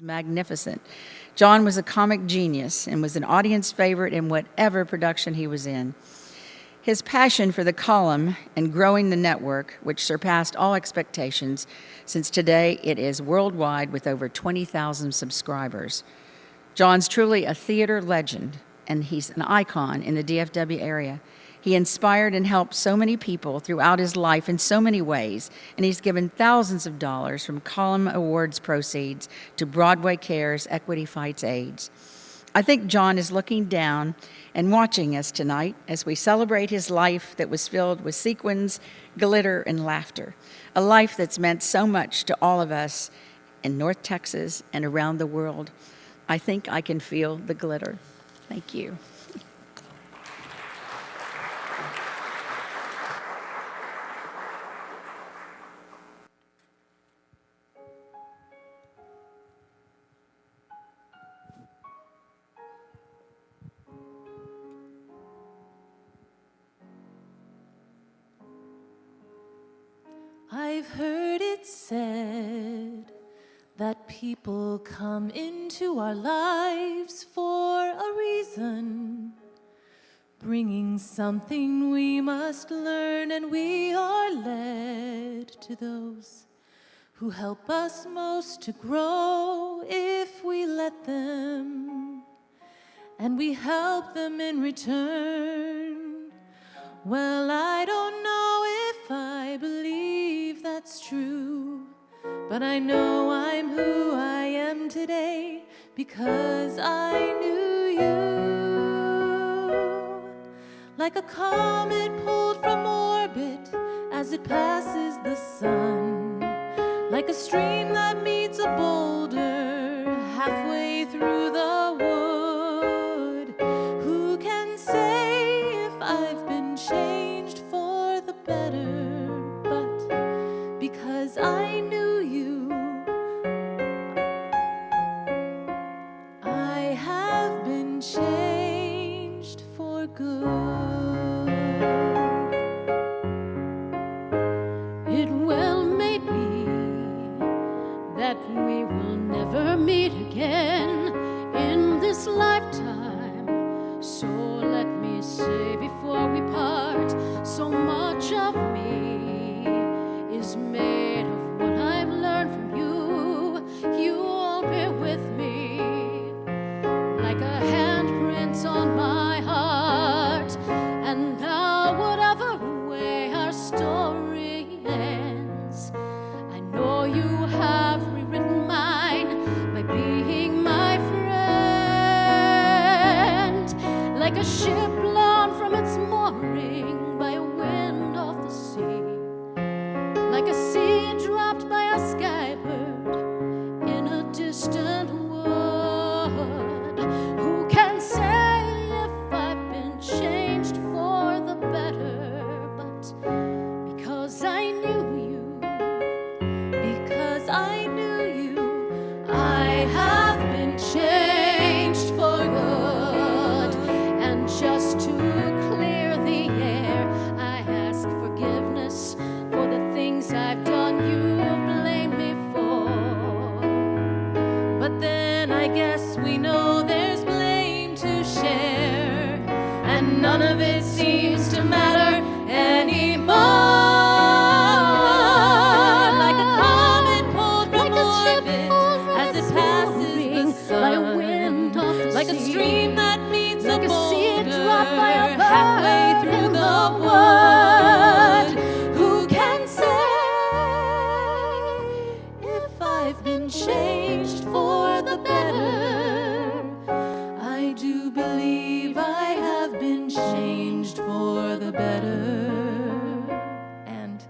Magnificent. John was a comic genius and was an audience favorite in whatever production he was in. His passion for the column and growing the network, which surpassed all expectations, since today it is worldwide with over 20,000 subscribers. John's truly a theater legend, and he's an icon in the DFW area. He inspired and helped so many people throughout his life in so many ways, and he's given thousands of dollars from Column Awards proceeds to Broadway Cares Equity Fights AIDS. I think John is looking down and watching us tonight as we celebrate his life that was filled with sequins, glitter, and laughter, a life that's meant so much to all of us in North Texas and around the world. I think I can feel the glitter. Thank you. I've heard it said that people come into our lives for a reason, bringing something we must learn, and we are led to those who help us most to grow if we let them, and we help them in return. Well, I don't know if I believe that's true, but I know I'm who I am today because I knew you. Like a comet pulled from orbit as it passes the sun, like a stream that meets a boulder halfway through the wood. Who can say if I've been changed for the better? But because I knew you, I have been changed for good. It well may be that we will never meet again in this lifetime. So let me say before we part, so much of me is made of what I've learned from you. You'll bear with me like a handprint on my heart. And now whatever way our story ends, I know you have rewritten mine by being my friend. Like a ship blown from its mooring by a wind off the sea, like a seed dropped by a skybird in a distant wood. Who can say if I've been changed for the better? But because I knew you, because I knew you, I have been changed for good. And just to clear the air, I ask forgiveness for the things I've done you blame me for. But then I guess we know there's blame to share, and none of it seems to matter anymore. Like a comet pulled from orbit as it passes the sun, by a wind off the like sea, a stream that meets like a seed dropped by a bird halfway through the wood. Who can say if I've been changed for the better? I do believe I have been changed for the better. And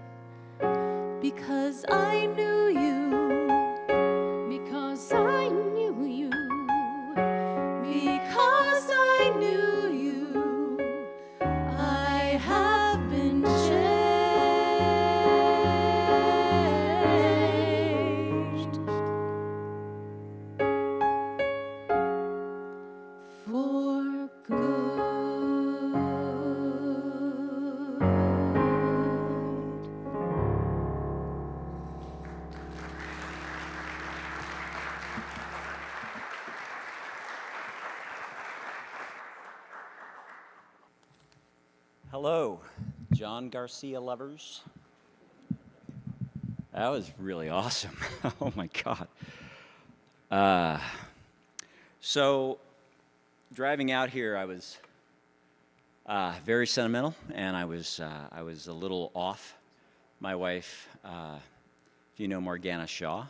because I knew you, because I knew you, because I knew you, I have been changed for good. Hello, John Garcia lovers. That was really awesome. Oh my God. So, driving out here, I was very sentimental, and I was a little off. My wife, if you know Morgana Shaw,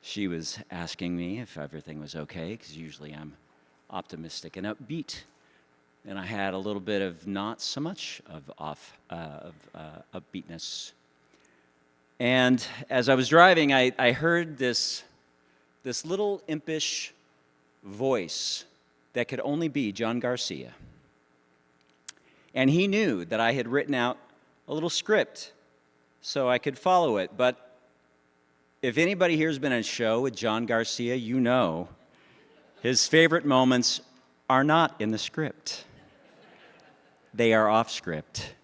she was asking me if everything was okay, because usually I'm optimistic and upbeat. And I had a little bit of not so much of upbeatness. And as I was driving, I heard this little impish voice that could only be John Garcia. And he knew that I had written out a little script so I could follow it. But if anybody here has been in a show with John Garcia, you know his favorite moments are not in the script. They are off script.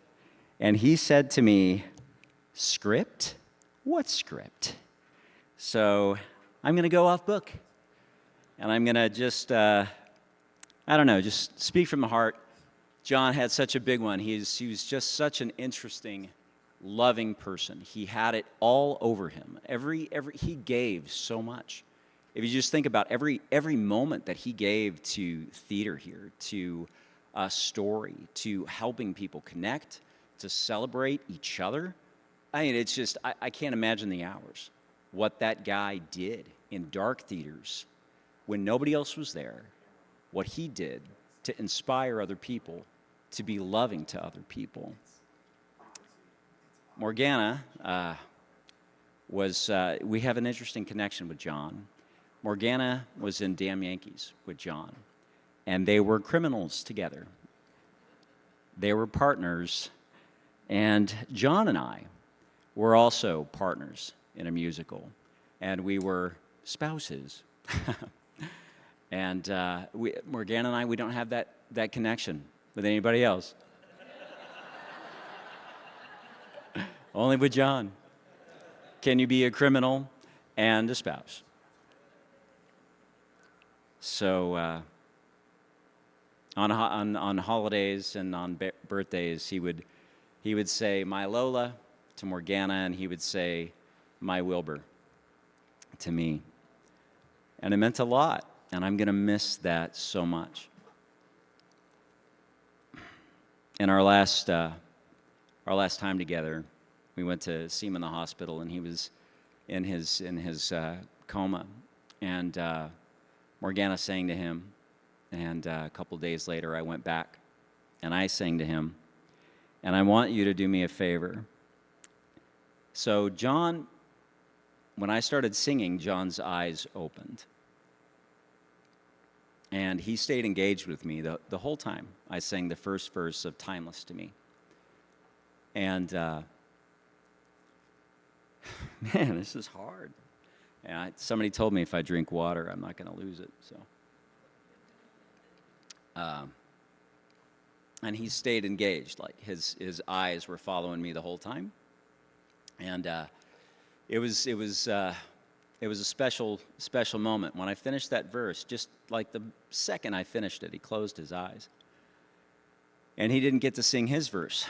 And he said to me, "Script? What script?" So I'm going to go off book. And I'm going to just, just speak from the heart. John had such a big one. He was just such an interesting, loving person. He had it all over him. He gave so much. If you just think about every moment that he gave to theater here, to a story, to helping people connect, to celebrate each other. I mean, it's just, I can't imagine the hours, what that guy did in dark theaters when nobody else was there, what he did to inspire other people, to be loving to other people. Morgana we have an interesting connection with John. Morgana was in Damn Yankees with John, and they were criminals together. They were partners, and John and I were also partners in a musical, and we were spouses. And Morgana and I, we don't have that connection with anybody else. Only with John can you be a criminal and a spouse. So on holidays and on birthdays, he would say "my Lola" to Morgana, and he would say "my Wilbur" to me, and it meant a lot. And I'm going to miss that so much. In our last time together, we went to see him in the hospital, and he was in his coma. And Morgana sang to him, and a couple days later, I went back, and I sang to him. And I want you to do me a favor. So John, when I started singing, John's eyes opened. And he stayed engaged with me the whole time. I sang the first verse of "Timeless" to me. And, man, this is hard. And somebody told me if I drink water, I'm not going to lose it. So, and he stayed engaged. Like his eyes were following me the whole time. And it was a special moment. When I finished that verse, just like the second I finished it, he closed his eyes. And he didn't get to sing his verse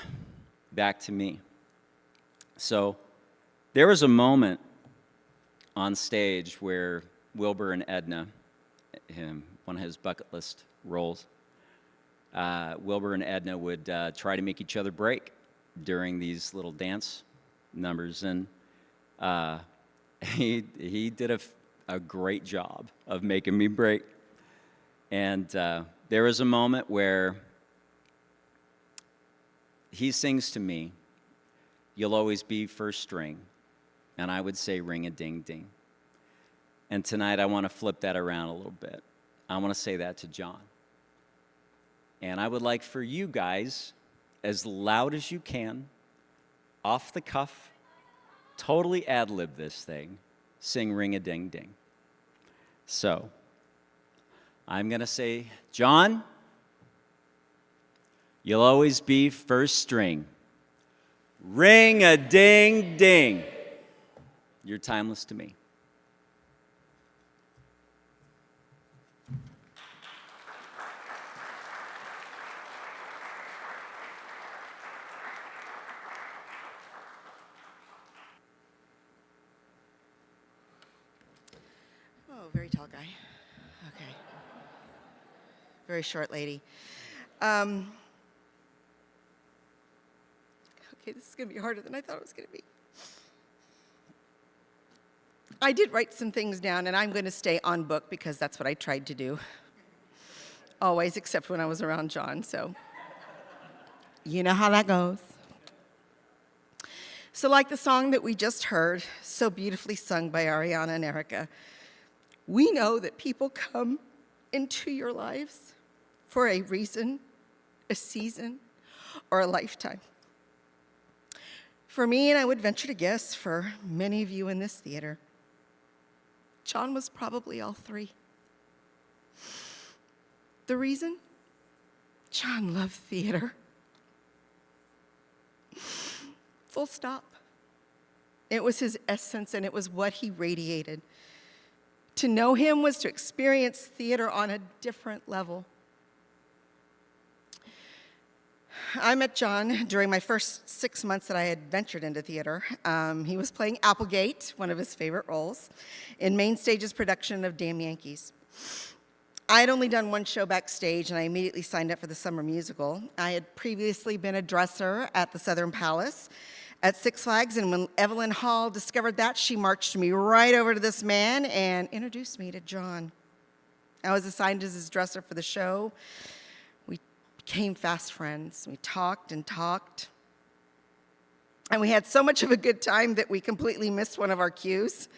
back to me. So there was a moment on stage where Wilbur and Edna, one of his bucket list roles, Wilbur and Edna would try to make each other break during these little dance numbers. And he did a great job of making me break. And there was a moment where he sings to me, "You'll always be first string," and I would say "ring-a-ding-ding." And tonight I want to flip that around a little bit. I want to say that to John. And I would like for you guys, as loud as you can, off the cuff, totally ad-lib this thing, sing "ring-a-ding-ding." So, I'm going to say, "John, you'll always be first string. Ring-a-ding-ding. You're timeless to me." very tall guy. Okay. Very short lady. Okay, this is going to be harder than I thought it was going to be. I did write some things down, and I'm going to stay on book because that's what I tried to do. Always, except when I was around John, so you know how that goes. So like the song that we just heard, so beautifully sung by Ariana and Erica, we know that people come into your lives for a reason, a season, or a lifetime. For me, and I would venture to guess for many of you in this theater, John was probably all three. The reason? John loved theater. Full stop. It was his essence, and it was what he radiated. To know him was to experience theater on a different level. I met John during my first 6 months that I had ventured into theater. He was playing Applegate, one of his favorite roles, in Main Stage's production of Damn Yankees. I had only done one show backstage, and I immediately signed up for the summer musical. I had previously been a dresser at the Southern Palace at Six Flags, and when Evelyn Hall discovered that, she marched me right over to this man and introduced me to John. I was assigned as his dresser for the show. We became fast friends. We talked and talked. And we had so much of a good time that we completely missed one of our cues.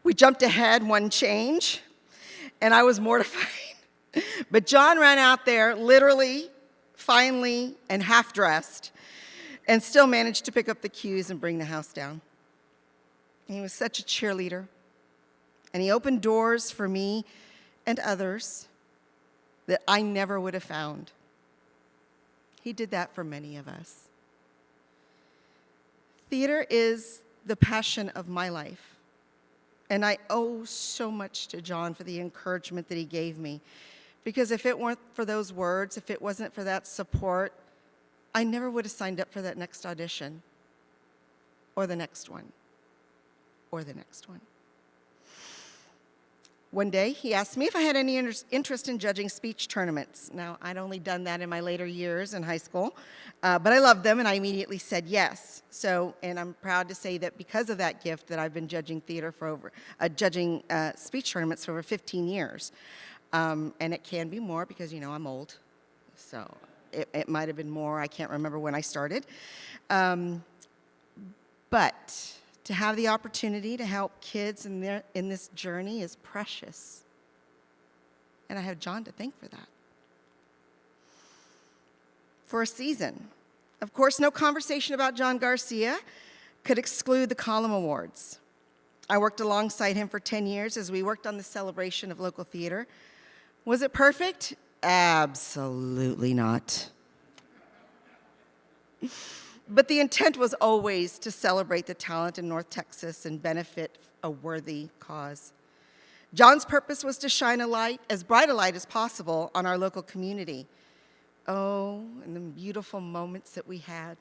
We jumped ahead one change, and I was mortified. But John ran out there, literally, finally, and half-dressed, and still managed to pick up the cues and bring the house down. He was such a cheerleader, and he opened doors for me and others that I never would have found. He did that for many of us. Theater is the passion of my life, and I owe so much to John for the encouragement that he gave me, because if it weren't for those words, if it wasn't for that support, I never would have signed up for that next audition, or the next one, or the next one. One day, he asked me if I had any interest in judging speech tournaments. Now, I'd only done that in my later years in high school, but I loved them, and I immediately said yes. And I'm proud to say that because of that gift, that I've been judging judging speech tournaments for over 15 years. And it can be more because, I'm old, so it might have been more. I can't remember when I started. But to have the opportunity to help kids in this journey is precious. And I have John to thank for that. For a season. Of course, no conversation about John Garcia could exclude the Column Awards. I worked alongside him for 10 years as we worked on the celebration of local theater. Was it perfect? Absolutely not. But the intent was always to celebrate the talent in North Texas and benefit a worthy cause. John's purpose was to shine a light, as bright a light as possible, on our local community. Oh, and the beautiful moments that we had.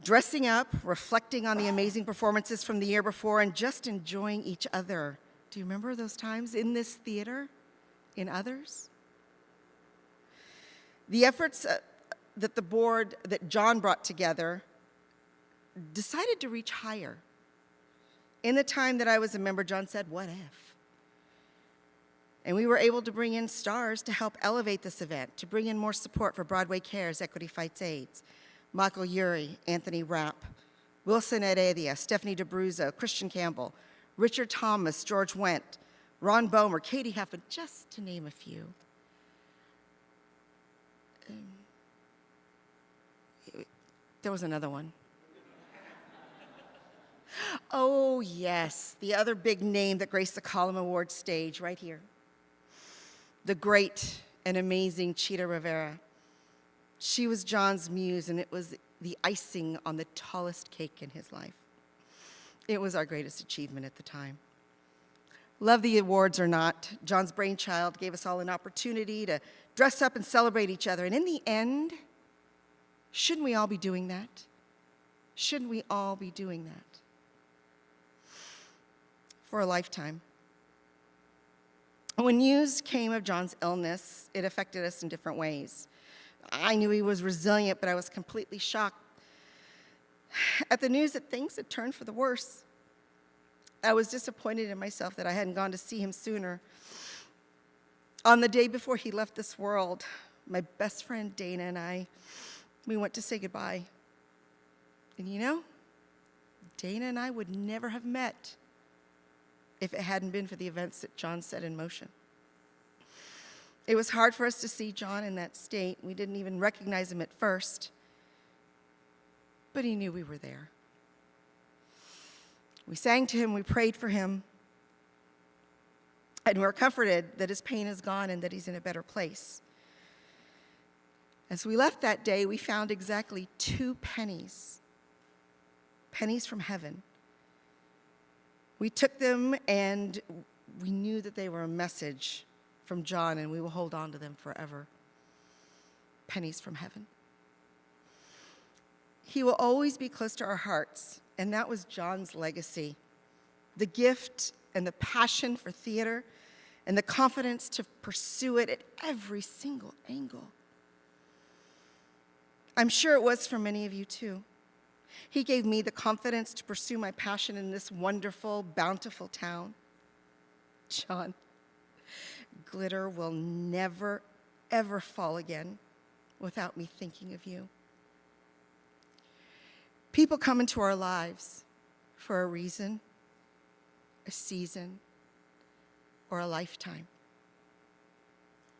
Dressing up, reflecting on the amazing performances from the year before, and just enjoying each other. Do you remember those times in this theater, in others? The efforts that the board that John brought together decided to reach higher. In the time that I was a member, John said, "What if?" And we were able to bring in stars to help elevate this event, to bring in more support for Broadway Cares, Equity Fights AIDS, Michael Urie, Anthony Rapp, Wilson Heredia, Stephanie DeBruzzo, Christian Campbell, Richard Thomas, George Wendt, Ron Bomer, Katie Huffman, just to name a few. There was another one. Oh, yes, the other big name that graced the Column Awards stage right here. The great and amazing Chita Rivera. She was John's muse, and it was the icing on the tallest cake in his life. It was our greatest achievement at the time. Love the awards or not, John's brainchild gave us all an opportunity to dress up and celebrate each other. And in the end, shouldn't we all be doing that? Shouldn't we all be doing that? for a lifetime. When news came of John's illness, it affected us in different ways. I knew he was resilient, but I was completely shocked at the news that things had turned for the worse. I was disappointed in myself that I hadn't gone to see him sooner. On the day before he left this world, my best friend Dana and we went to say goodbye. And you know, Dana and I would never have met if it hadn't been for the events that John set in motion. It was hard for us to see John in that state. We didn't even recognize him at first, but he knew we were there. We sang to him, we prayed for him, and we're comforted that his pain is gone and that he's in a better place. As we left that day, we found exactly 2 pennies from heaven. We took them and we knew that they were a message from John, and we will hold on to them forever. Pennies from heaven. He will always be close to our hearts, and that was John's legacy. The gift and the passion for theater and the confidence to pursue it at every single angle. I'm sure it was for many of you too. He gave me the confidence to pursue my passion in this wonderful, bountiful town. John, glitter will never, ever fall again without me thinking of you. People come into our lives for a reason, a season, or a lifetime.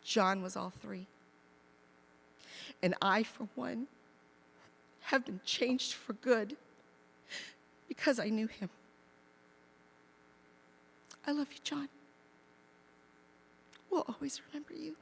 John was all 3. And I, for one, have been changed for good because I knew him. I love you, John. We'll always remember you.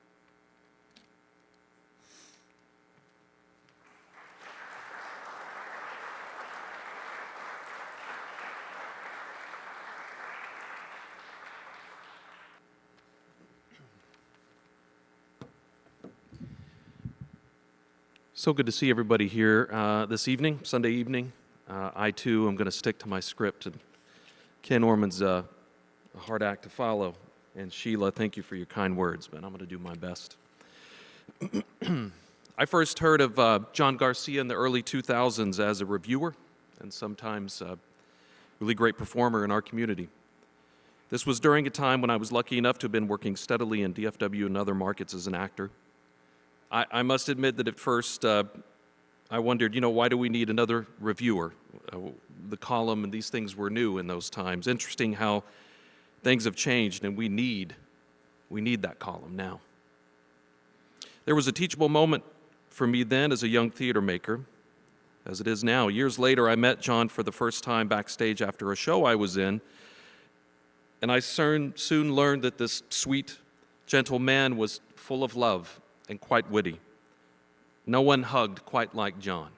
So good to see everybody here this evening, Sunday evening. I, too, am going to stick to my script. And Ken Orman's a hard act to follow. And Sheila, thank you for your kind words, but I'm going to do my best. I first heard of John Garcia in the early 2000s as a reviewer and sometimes a really great performer in our community. This was during a time when I was lucky enough to have been working steadily in DFW and other markets as an actor. I must admit that at first I wondered, why do we need another reviewer? The column and these things were new in those times. Interesting how things have changed, and we need that column now. There was a teachable moment for me then as a young theater maker, as it is now. Years later, I met John for the first time backstage after a show I was in, and I soon learned that this sweet, gentle man was full of love and quite witty. No one hugged quite like John.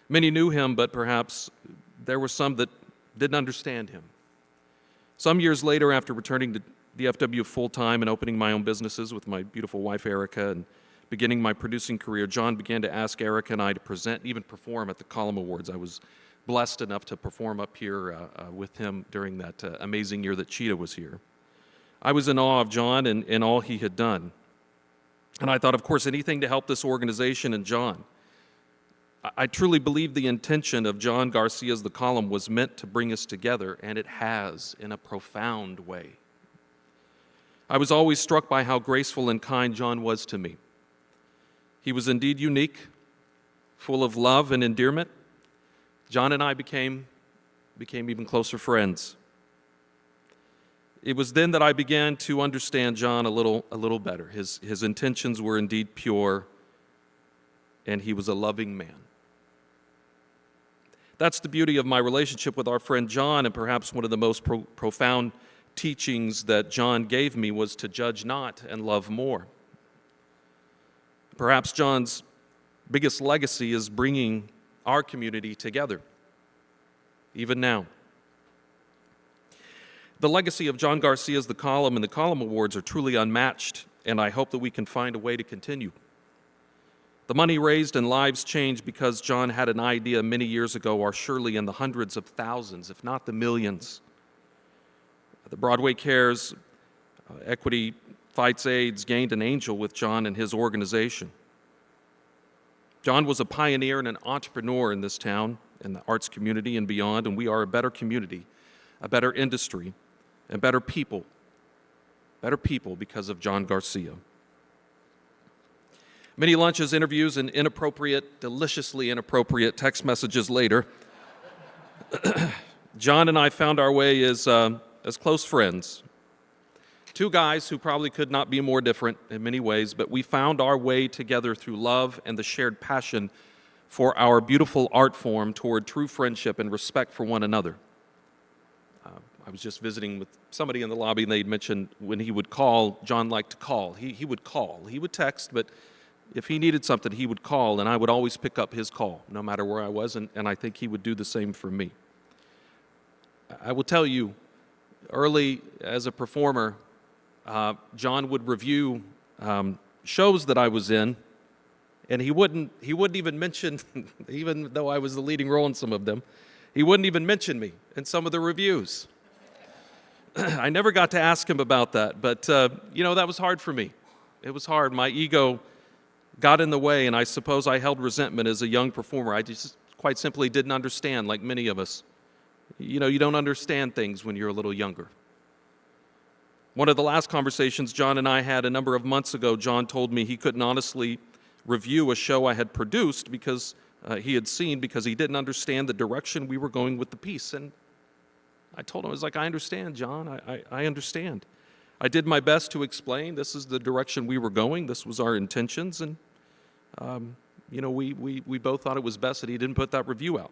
Many knew him, but perhaps there were some that didn't understand him. Some years later, after returning to DFW full-time and opening my own businesses with my beautiful wife, Erica, and beginning my producing career, John began to ask Erica and I to present and even perform at the Column Awards. I was blessed enough to perform up here with him during that amazing year that Cheetah was here. I was in awe of John and all he had done. And I thought, of course, anything to help this organization and John. I truly believe the intention of John Garcia's The Column was meant to bring us together, and it has in a profound way. I was always struck by how graceful and kind John was to me. He was indeed unique, full of love and endearment. John and I became even closer friends. It was then that I began to understand John a little better. His intentions were indeed pure, and he was a loving man. That's the beauty of my relationship with our friend John, and perhaps one of the most profound teachings that John gave me was to judge not and love more. Perhaps John's biggest legacy is bringing our community together, even now. The legacy of John Garcia's The Column and the Column Awards are truly unmatched, and I hope that we can find a way to continue. The money raised and lives changed because John had an idea many years ago are surely in the hundreds of thousands, if not the millions. The Broadway Cares Equity Fights AIDS gained an angel with John and his organization. John was a pioneer and an entrepreneur in this town, in the arts community and beyond, and we are a better community, a better industry, and better people because of John Garcia. Many lunches, interviews, and deliciously inappropriate text messages later, John and I found our way as close friends. Two guys who probably could not be more different in many ways, but we found our way together through love and the shared passion for our beautiful art form toward true friendship and respect for one another. I was just visiting with somebody in the lobby, and they'd mentioned when he would call, John liked to call. He would call. He would text, but if he needed something, he would call, and I would always pick up his call, no matter where I was, and I think he would do the same for me. I will tell you, early as a performer, John would review shows that I was in, and he wouldn't even mention, even though I was the leading role in some of them, he wouldn't even mention me in some of the reviews. I never got to ask him about that, but that was hard for me. It was hard. My ego got in the way, and I suppose I held resentment as a young performer. I just quite simply didn't understand, like many of us. You don't understand things when you're a little younger. One of the last conversations John and I had a number of months ago, John told me he couldn't honestly review a show I had produced because he didn't understand the direction we were going with the piece. And I told him, I was like, I understand, John. I understand. I did my best to explain this is the direction we were going. This was our intentions. And, we both thought it was best that he didn't put that review out.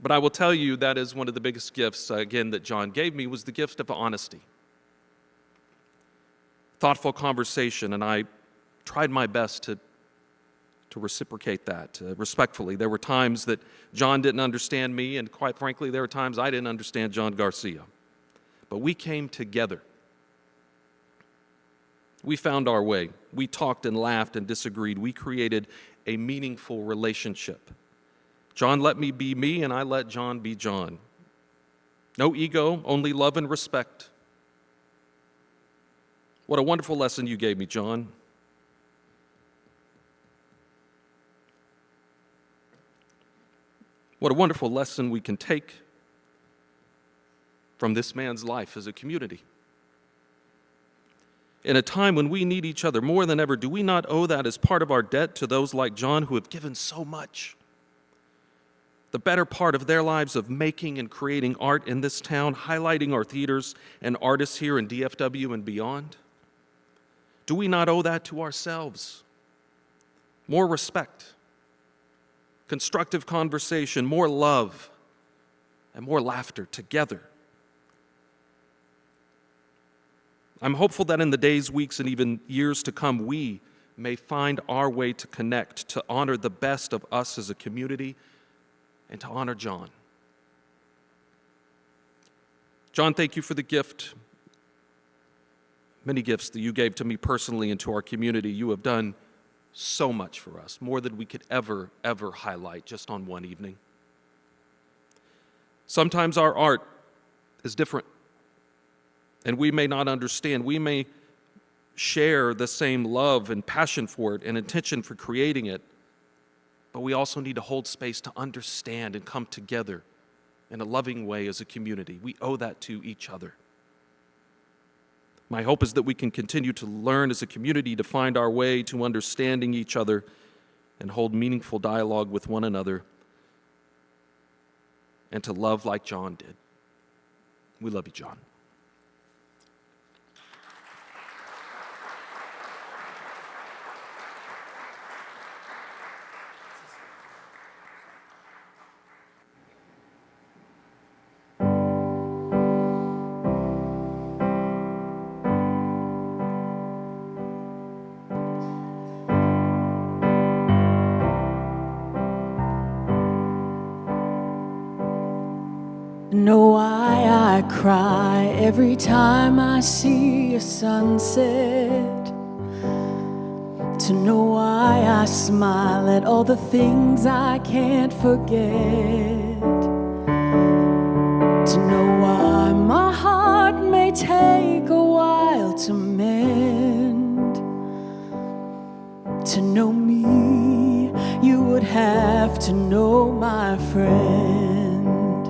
But I will tell you that is one of the biggest gifts, again, that John gave me was the gift of honesty. Thoughtful conversation, and I tried my best to reciprocate that respectfully. There were times that John didn't understand me, and quite frankly, there were times I didn't understand John Garcia. But we came together. We found our way. We talked and laughed and disagreed. We created a meaningful relationship. John let me be me, and I let John be John. No ego, only love and respect. What a wonderful lesson you gave me, John. What a wonderful lesson we can take from this man's life as a community. In a time when we need each other more than ever, do we not owe that as part of our debt to those like John who have given so much? The better part of their lives of making and creating art in this town, highlighting our theaters and artists here in DFW and beyond? Do we not owe that to ourselves? More respect, constructive conversation, more love, and more laughter together. I'm hopeful that in the days, weeks, and even years to come, we may find our way to connect, to honor the best of us as a community, and to honor John. John, thank you for the gift, many gifts that you gave to me personally and to our community. You have done so much for us, more than we could ever highlight just on one evening. Sometimes our art is different, and we may not understand. We may share the same love and passion for it and intention for creating it, but we also need to hold space to understand and come together in a loving way as a community. We owe that to each other. My hope is that we can continue to learn as a community to find our way to understanding each other and hold meaningful dialogue with one another and to love like John did. We love you, John. Know why I cry every time I see a sunset. To know why I smile at all the things I can't forget. To know why my heart may take a while to mend. To know me, you would have to know my friend.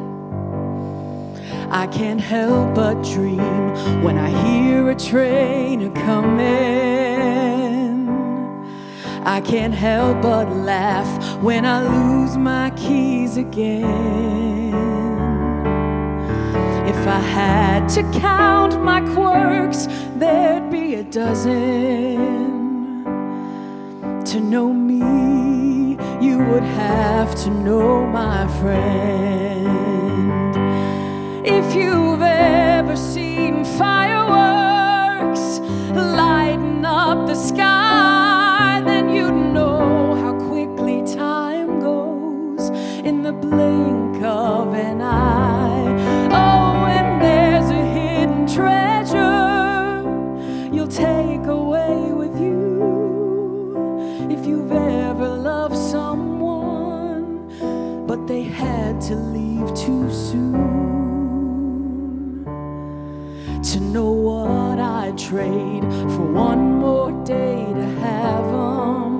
I can't help but dream when I hear a train a-coming. I can't help but laugh when I lose my keys again. If I had to count my quirks, there'd be a dozen. To know me, you would have to know my friend. If you've ever seen fireworks lighting up the sky, then you'd know how quickly time goes in the blink of an eye. Oh, when there's a hidden treasure you'll take away with you. If you've ever loved someone, but they had to leave too soon. To know what I'd trade for one more day to have 'em.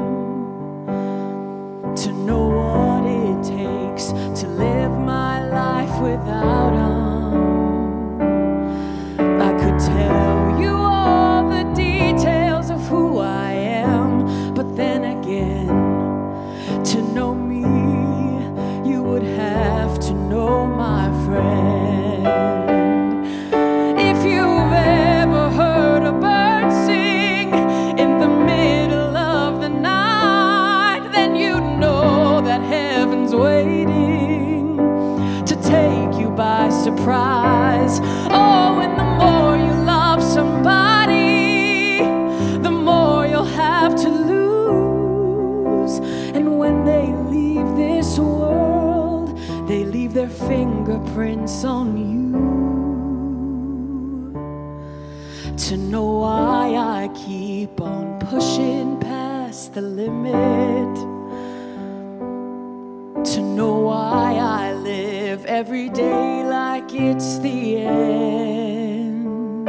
To know what it takes to live my life without 'em. I could tell you all the details of who I am, but then again, to know me, you would have to know my friend. If you've ever heard a bird sing in the middle of the night, then you'd know that heaven's waiting to take you by surprise. Oh, and the more you love somebody, the more you'll have to lose. And when they leave this world, they leave their fingerprints on you. To know why I keep on pushing past the limit. To know why I live every day like it's the end.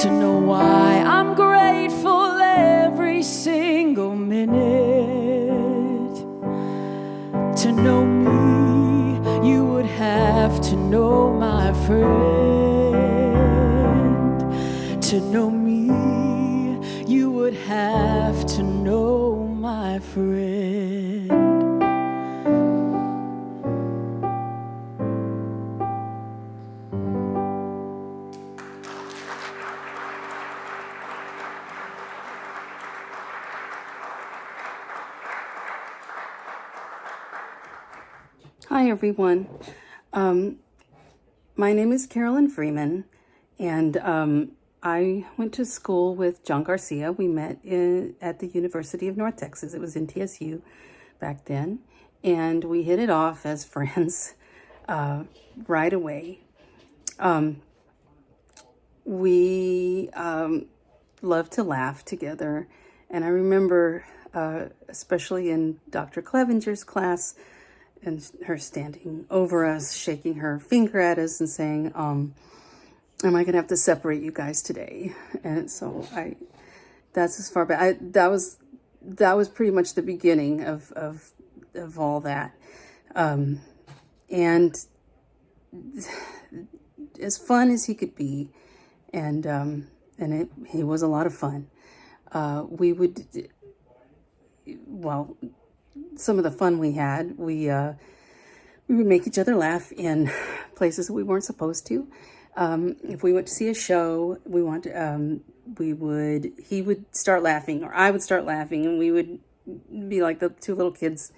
To know why I'm grateful every single minute. To know me, you would have to know my friend. To know me, you would have to know my friend. Hi, everyone. My name is Carolyn Freeman, and I went to school with John Garcia. We met at the University of North Texas. It was in TSU back then, and we hit it off as friends right away. We loved to laugh together, and I remember, especially in Dr. Clevenger's class, and her standing over us, shaking her finger at us and saying, am I going to have to separate you guys today? And so that's as far back. That was pretty much the beginning of all that. And as fun as he could be, and he was a lot of fun. Some of the fun we had, we would make each other laugh in places that we weren't supposed to. If we went to see a show, he would start laughing, or I would start laughing, and we would be like the two little kids.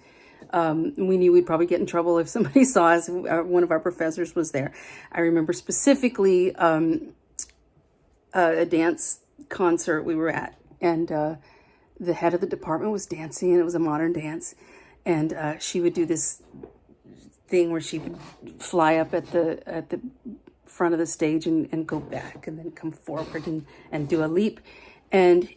We knew we'd probably get in trouble if somebody saw us. One of our professors was there. I remember specifically a dance concert we were at, and the head of the department was dancing, and it was a modern dance, and she would do this thing where she would fly up at the front of the stage and go back and then come forward and do a leap. And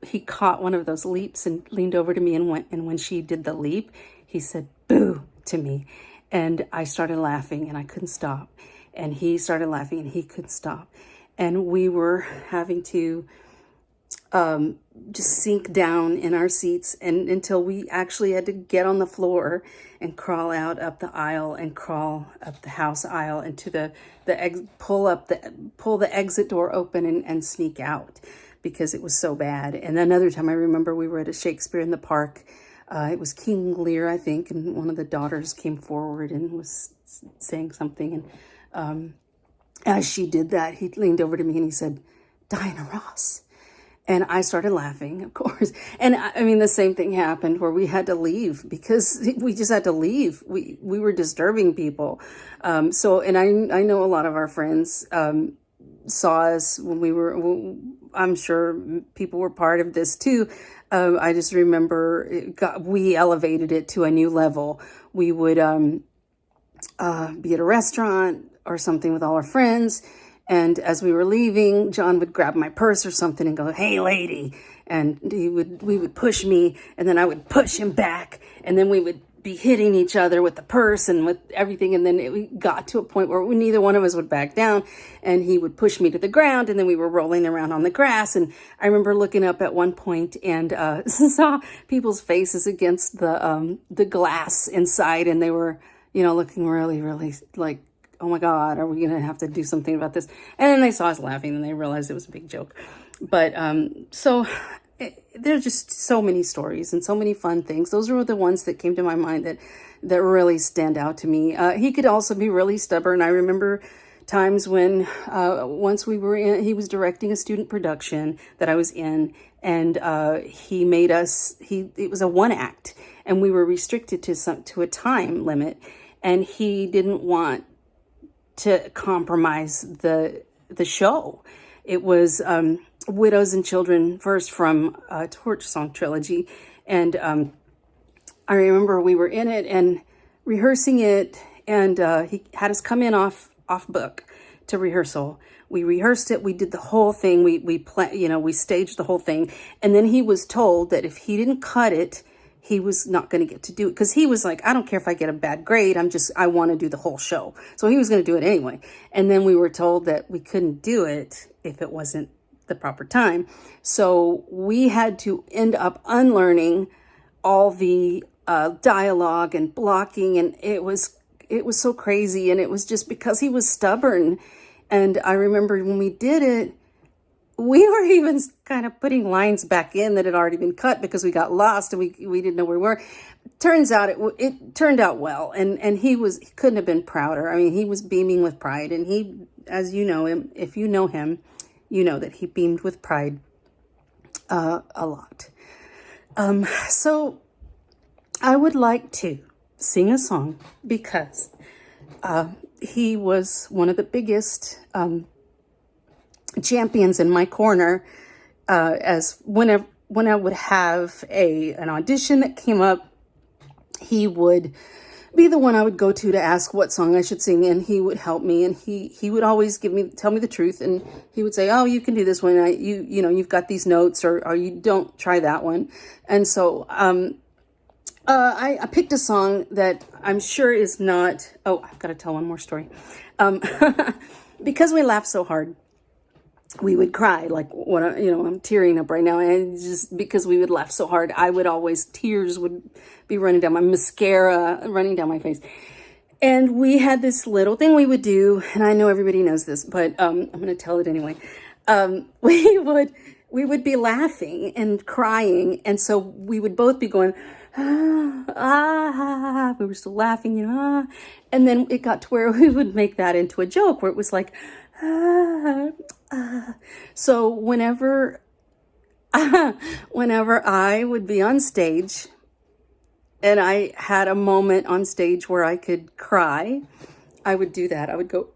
he caught one of those leaps and leaned over to me and went, and when she did the leap, he said, "Boo," to me. And I started laughing and I couldn't stop. And he started laughing and he couldn't stop. And we were having to just sink down in our seats and until we actually had to get on the floor and crawl out up the aisle and crawl up the house aisle and to pull the exit door open and sneak out because it was so bad. And another time I remember we were at a Shakespeare in the Park. It was King Lear, I think, and one of the daughters came forward and was saying something. And as she did that, he leaned over to me and he said, "Diana Ross." And I started laughing, of course. And I mean, the same thing happened where we had to leave because we just had to leave. We were disturbing people. And I know a lot of our friends saw us when we were, I'm sure people were part of this too. I just remember we elevated it to a new level. We would be at a restaurant or something with all our friends. And as we were leaving, John would grab my purse or something and go, "Hey, lady." And we would push me and then I would push him back. And then we would be hitting each other with the purse and with everything. And then we got to a point where neither one of us would back down and he would push me to the ground. And then we were rolling around on the grass. And I remember looking up at one point and saw people's faces against the glass inside. And they were, looking really, really like, "Oh my God, are we going to have to do something about this?" And then they saw us laughing and they realized it was a big joke. But there's just so many stories and so many fun things. Those were the ones that came to my mind that really stand out to me. He could also be really stubborn. I remember times when once he was directing a student production that I was in, and he made us, it was a one act and we were restricted to a time limit, and he didn't want to compromise the show. It was Widows and Children first from Torch Song Trilogy. And I remember we were in it and rehearsing it, and he had us come in off book to rehearsal. We rehearsed it. We did the whole thing. We staged the whole thing. And then he was told that if he didn't cut it, he was not going to get to do it, because he was like, "I don't care if I get a bad grade. I want to do the whole show." So he was going to do it anyway. And then we were told that we couldn't do it if it wasn't the proper time. So we had to end up unlearning all the dialogue and blocking. And it was so crazy. And it was just because he was stubborn. And I remember when we did it, we were even kind of putting lines back in that had already been cut because we got lost and we didn't know where we were. Turns out it turned out well, and he couldn't have been prouder. I mean, he was beaming with pride, and he, as you know him, if you know him, you know that he beamed with pride a lot. So I would like to sing a song because he was one of the biggest champions in my corner. As when I would have an audition that came up, he would be the one I would go to ask what song I should sing, and he would help me, and he would always tell me the truth, and he would say, "Oh, you can do this one. You've got these notes, or you don't try that one." And so I picked a song that I'm sure is not. Oh, I've got to tell one more story. Because we laughed so hard, we would cry. Like I'm tearing up right now, and just because we would laugh so hard, tears would be running down, my mascara running down my face. And we had this little thing we would do, and I know everybody knows this, but I'm going to tell it anyway. We would be laughing and crying, and so we would both be going, we were still laughing, and then it got to where we would make that into a joke, where it was like, So whenever I would be on stage and I had a moment on stage where I could cry, I would do that. I would go,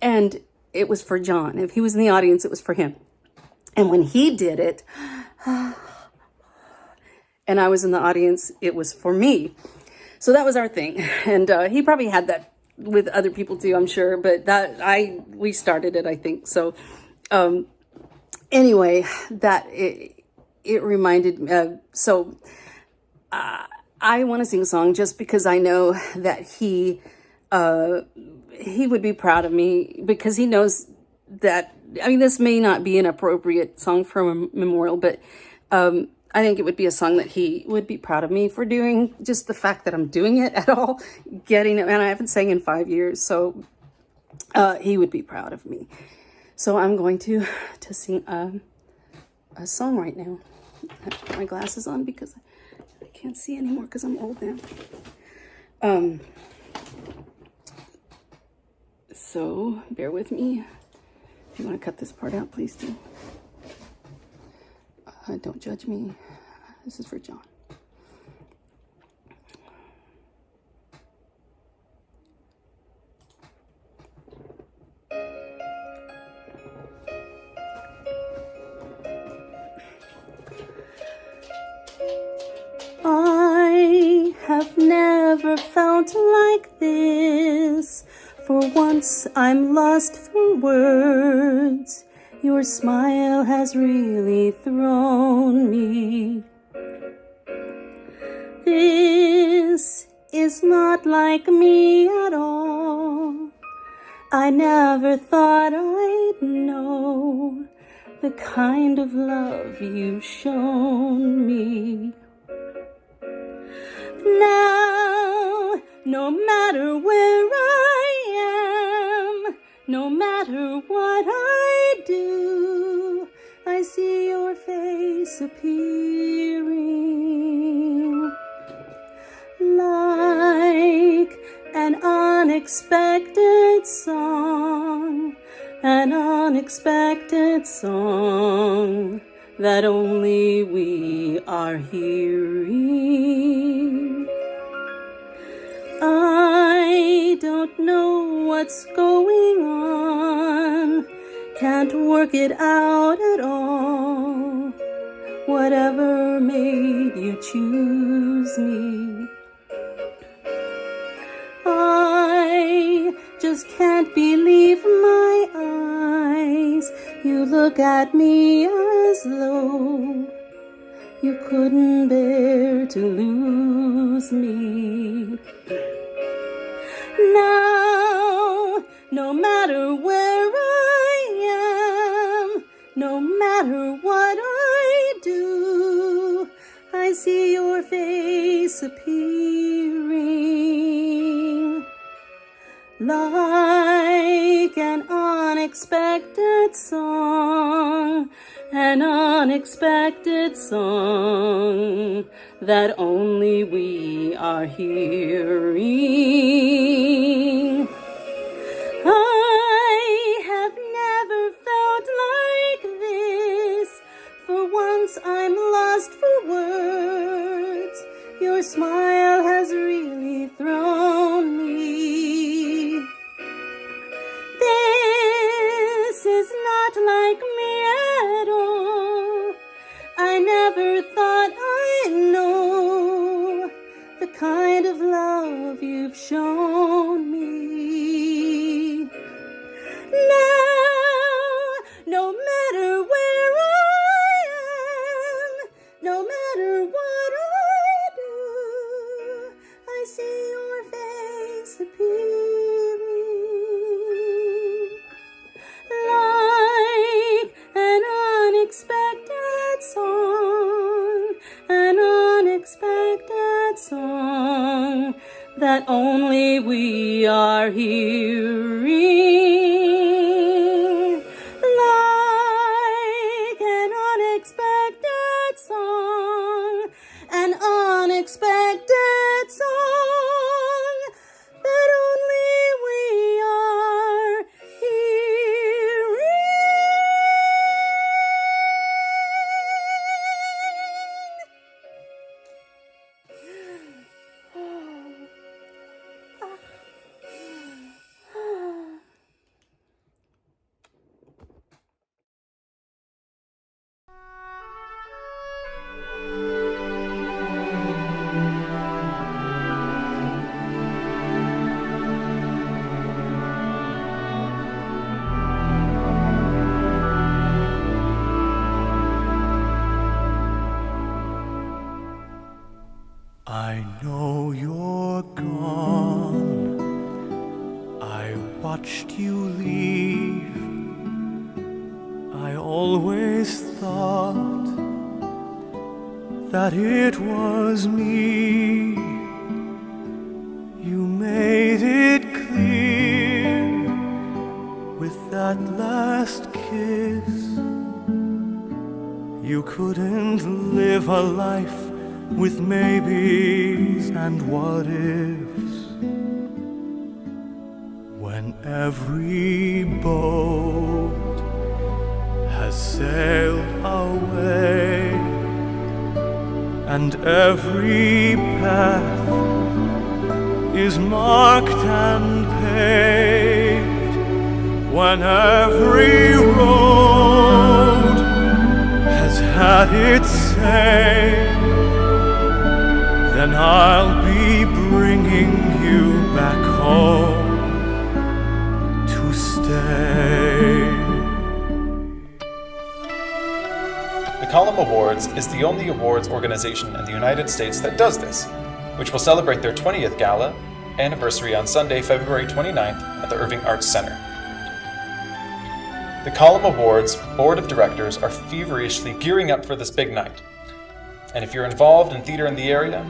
and it was for John. If he was in the audience, it was for him. And when he did it, and I was in the audience, it was for me. So that was our thing. And he probably had that with other people too, I'm sure, but we started it, I think. So Anyway, it reminded me. I want to sing a song just because I know that he would be proud of me, because he knows that. I mean, this may not be an appropriate song for a memorial, but I think it would be a song that he would be proud of me for doing. Just the fact that I'm doing it at all, getting it, and I haven't sang in 5 years, so he would be proud of me. So I'm going to sing a song right now. I have to put my glasses on because I can't see anymore because I'm old now. So bear with me. If you want to cut this part out, please do. Don't judge me. This is for John. I have never felt like this. For once I'm lost for words. Your smile has really thrown me. This is not like me at all. I never thought I'd know the kind of love you've shown me. Now, no matter where I am, no matter what I do, I see your face appearing like an unexpected song, an unexpected song that only we are hearing. I don't know what's going on, can't work it out at all. Whatever made you choose me, I just can't believe my eyes. You look at me as though you couldn't bear to lose me. Now, no matter where I am, no matter what I do, I see your face appearing like an unexpected song, an unexpected song that only we are hearing. I have never felt like this. For once I'm lost for words. Your smile has really thrown me. This is not like me at all. I never thought I'd know the kind of love you've shown me. Now, no matter where I am, no matter what I do, I see your face appearing like an unexpected song, an unexpected song that only we are hearing, like an unexpected song, an unexpected song that only we are hearing. I know you're gone. I watched you leave. I always thought that it was me. You made it clear with that last kiss. You couldn't live a life with maybes and what ifs. When every boat has sailed away and every path is marked and paved, when every road has had its say, then I'll be bringing you back home to stay. The Column Awards is the only awards organization in the United States that does this, which will celebrate their 20th gala anniversary on Sunday, February 29th at the Irving Arts Center. The Column Awards Board of Directors are feverishly gearing up for this big night. And if you're involved in theater in the area,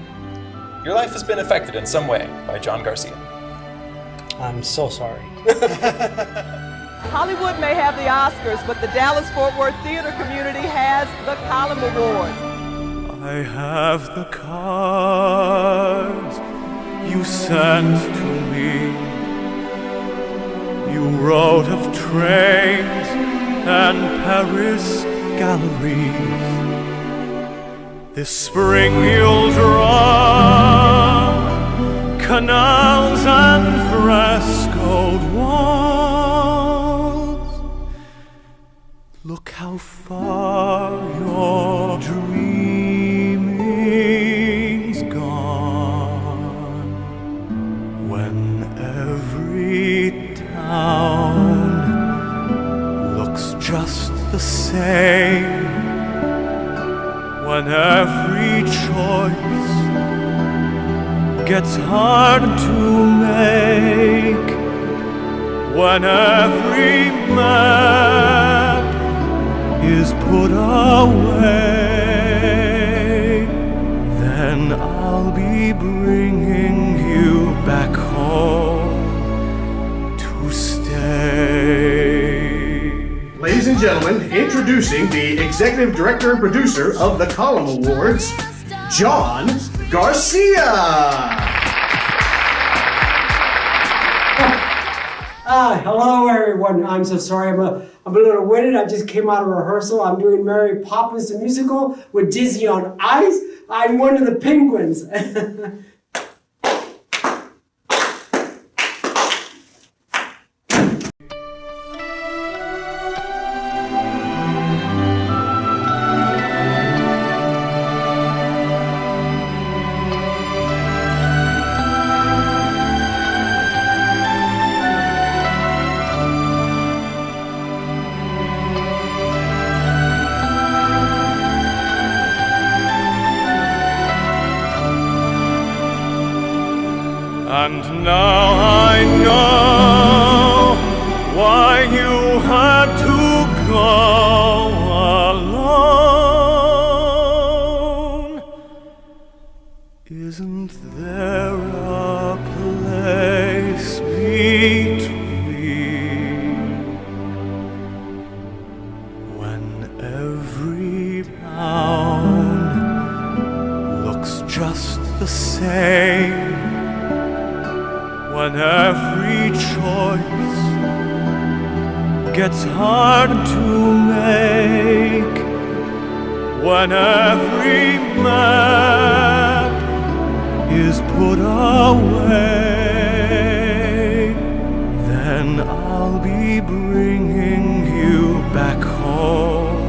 your life has been affected in some way by John Garcia. I'm so sorry. Hollywood may have the Oscars, but the Dallas-Fort Worth theater community has the Column Awards. I have the cards you sent to me. You wrote of trains and Paris galleries. This spring you'll draw canals and frescoed walls. Look how far your dreaming's gone. When every town looks just the same, when every choice gets hard to make, when every map is put away, then I'll be bringing you back home to stay. Ladies and gentlemen, introducing the executive director and producer of the Column Awards, John Garcia. Hello everyone. I'm so sorry. I'm a little winded. I just came out of rehearsal. I'm doing Mary Poppins the musical with Disney on Ice. I'm one of the penguins. And now I know why you had to go alone. Isn't there a place between when every pound looks just the same? When every choice gets hard to make, when every map is put away, then I'll be bringing you back home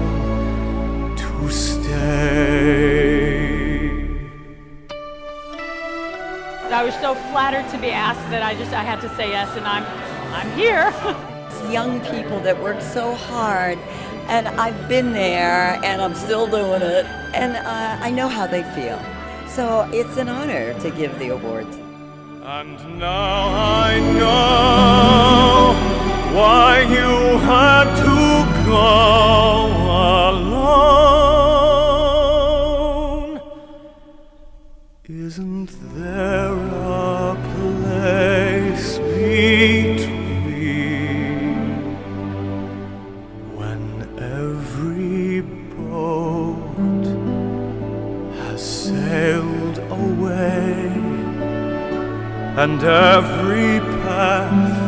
to stay. I was so flattered to be asked that I had to say yes, and I'm here. Young people that work so hard, and I've been there, and I'm still doing it, and I know how they feel. So it's an honor to give the awards. And now I know why you had to go alone. Isn't there a place between when every boat has sailed away and every path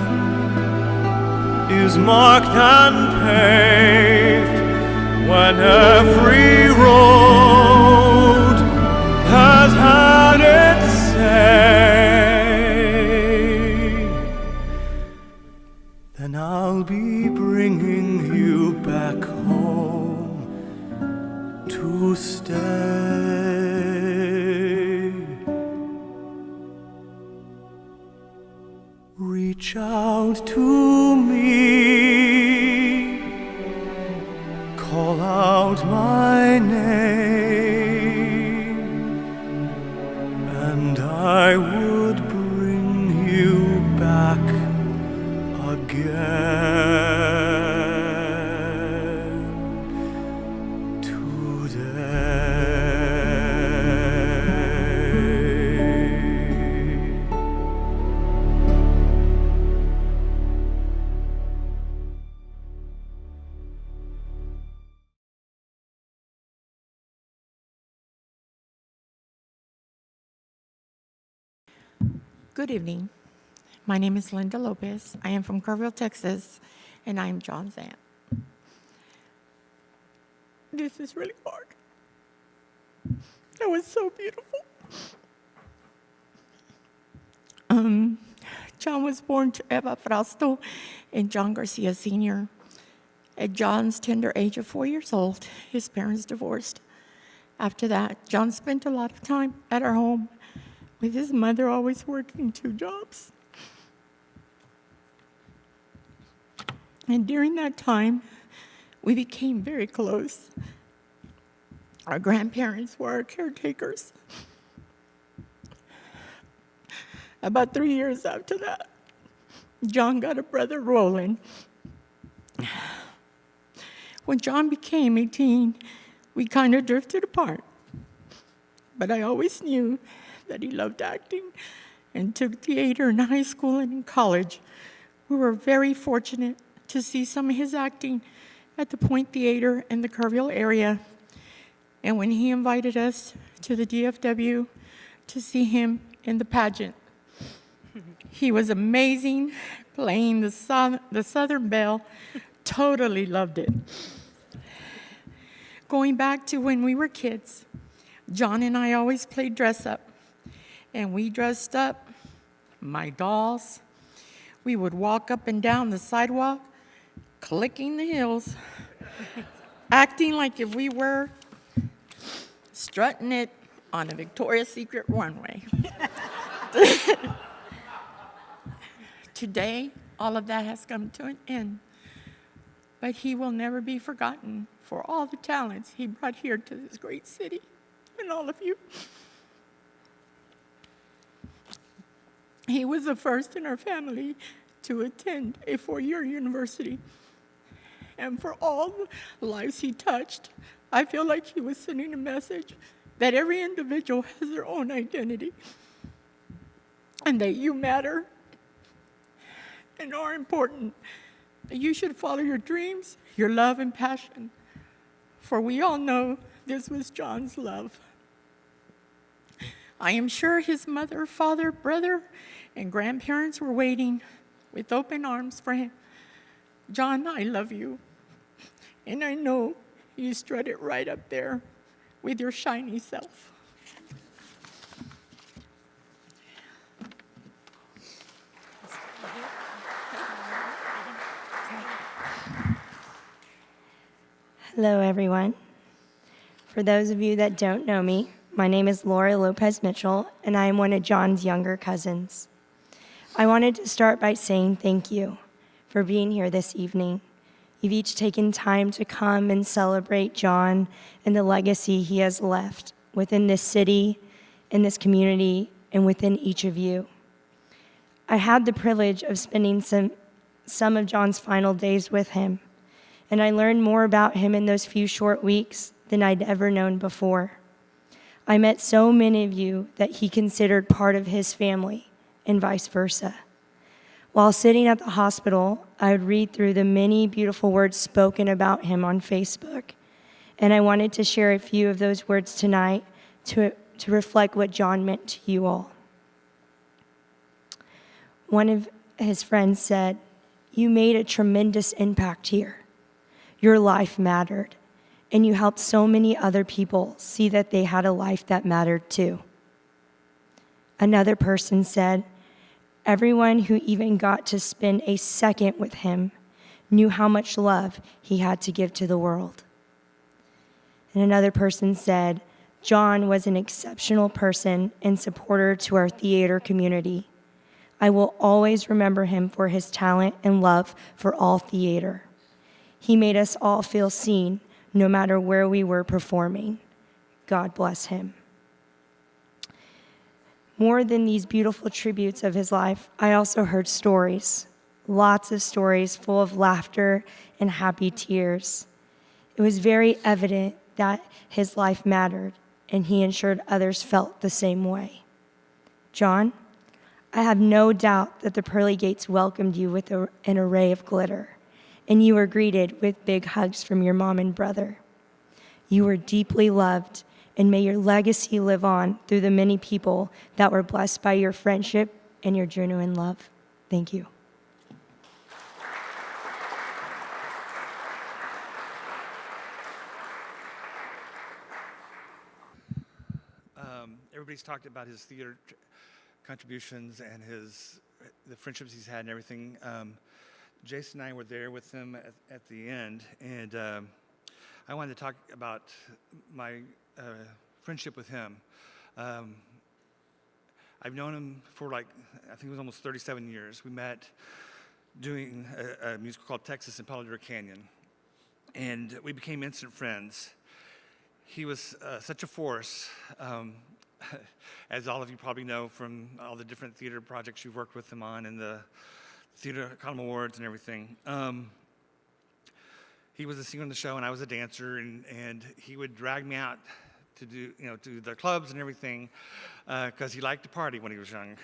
is marked and paved, when every road has had its say, then I'll be bringing you back home to stay. Reach out to me, call out my name, and I would bring you back again today. Good evening. My name is Linda Lopez. I am from Granville, Texas, and I am John's aunt. This is really hard. That was so beautiful. John was born to Eva Frausto and John Garcia Sr. At John's tender age of 4 years old, his parents divorced. After that, John spent a lot of time at our home, with his mother always working 2 jobs. And during that time, we became very close. Our grandparents were our caretakers. About 3 years after that, John got a brother, Roland. When John became 18, we kind of drifted apart. But I always knew that he loved acting and took theater in high school and in college. We were very fortunate to see some of his acting at the Point Theater in the Kerrville area. And when he invited us to the DFW to see him in the pageant, he was amazing, playing the Southern Belle. Totally loved it. Going back to when we were kids, John and I always played dress up. And we dressed up, my dolls. We would walk up and down the sidewalk, clicking the heels, acting like if we were strutting it on a Victoria's Secret runway. Today, all of that has come to an end. But he will never be forgotten for all the talents he brought here to this great city and all of you. He was the first in our family to attend a 4-year university. And for all the lives he touched, I feel like he was sending a message that every individual has their own identity and that you matter and are important, that you should follow your dreams, your love and passion. For we all know this was John's love. I am sure his mother, father, brother, and grandparents were waiting with open arms for him. John, I love you. And I know you strutted right up there with your shiny self. Hello, everyone. For those of you that don't know me, my name is Laura Lopez Mitchell, and I am one of John's younger cousins. I wanted to start by saying thank you for being here this evening. You've each taken time to come and celebrate John and the legacy he has left within this city in this community and within each of you. I had the privilege of spending some of John's final days with him, and I learned more about him in those few short weeks than I'd ever known before. I met so many of you that he considered part of his family, and vice versa. While sitting at the hospital, I would read through the many beautiful words spoken about him on Facebook, and I wanted to share a few of those words tonight to reflect what John meant to you all. One of his friends said, "You made a tremendous impact here. Your life mattered, and you helped so many other people see that they had a life that mattered too." Another person said, "Everyone who even got to spend a second with him knew how much love he had to give to the world." And another person said, "John was an exceptional person and supporter to our theater community. I will always remember him for his talent and love for all theater. He made us all feel seen, no matter where we were performing. God bless him." More than these beautiful tributes of his life, I also heard stories, lots of stories full of laughter and happy tears. It was very evident that his life mattered, and he ensured others felt the same way. John, I have no doubt that the pearly gates welcomed you with an array of glitter, and you were greeted with big hugs from your mom and brother. You were deeply loved, and may your legacy live on through the many people that were blessed by your friendship and your genuine love. Thank you. Everybody's talked about his theater contributions and the friendships he's had and everything. Jason and I were there with him at the end, and I wanted to talk about my friendship with him. I've known him for I think it was almost 37 years. We met doing a musical called Texas in Palo Duro Canyon, and we became instant friends. He was such a force, as all of you probably know from all the different theater projects you've worked with him on and the Theater Column Awards and everything. He was a singer on the show, and I was a dancer, and he would drag me out to do, to the clubs and everything, because he liked to party when he was young.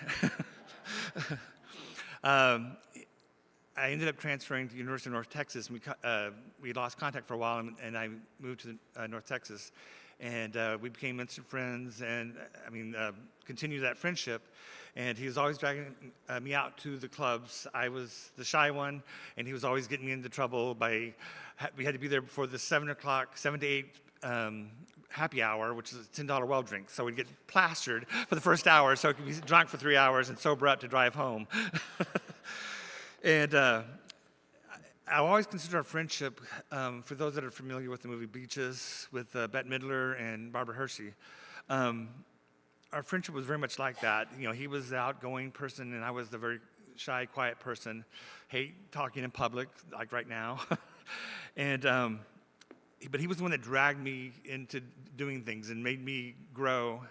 I ended up transferring to the University of North Texas, and we lost contact for a while, and I moved to North Texas, and we became instant friends, and continued that friendship. And he was always dragging me out to the clubs. I was the shy one, and he was always getting me into trouble we had to be there before the 7 to 8 happy hour, which is a $10 well drink. So we'd get plastered for the first hour, so it could be drunk for 3 hours and sober up to drive home. And I always consider our friendship, for those that are familiar with the movie Beaches with Bette Midler and Barbara Hershey, our friendship was very much like that. He was the outgoing person, and I was the very shy, quiet person. Hate talking in public, like right now. But he was the one that dragged me into doing things and made me grow.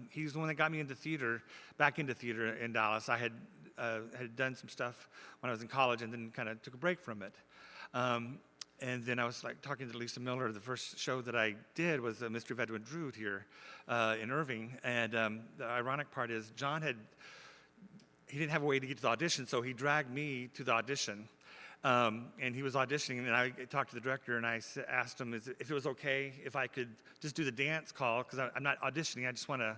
He's the one that got me back into theater in Dallas. I had done some stuff when I was in college, and then kind of took a break from it. And then I was talking to Lisa Miller. The first show that I did was The Mystery of Edwin Drood here in Irving. And the ironic part is John he didn't have a way to get to the audition, so he dragged me to the audition. And he was auditioning, and I talked to the director, and I asked him if it was okay if I could just do the dance call, because I'm not auditioning. I just want to,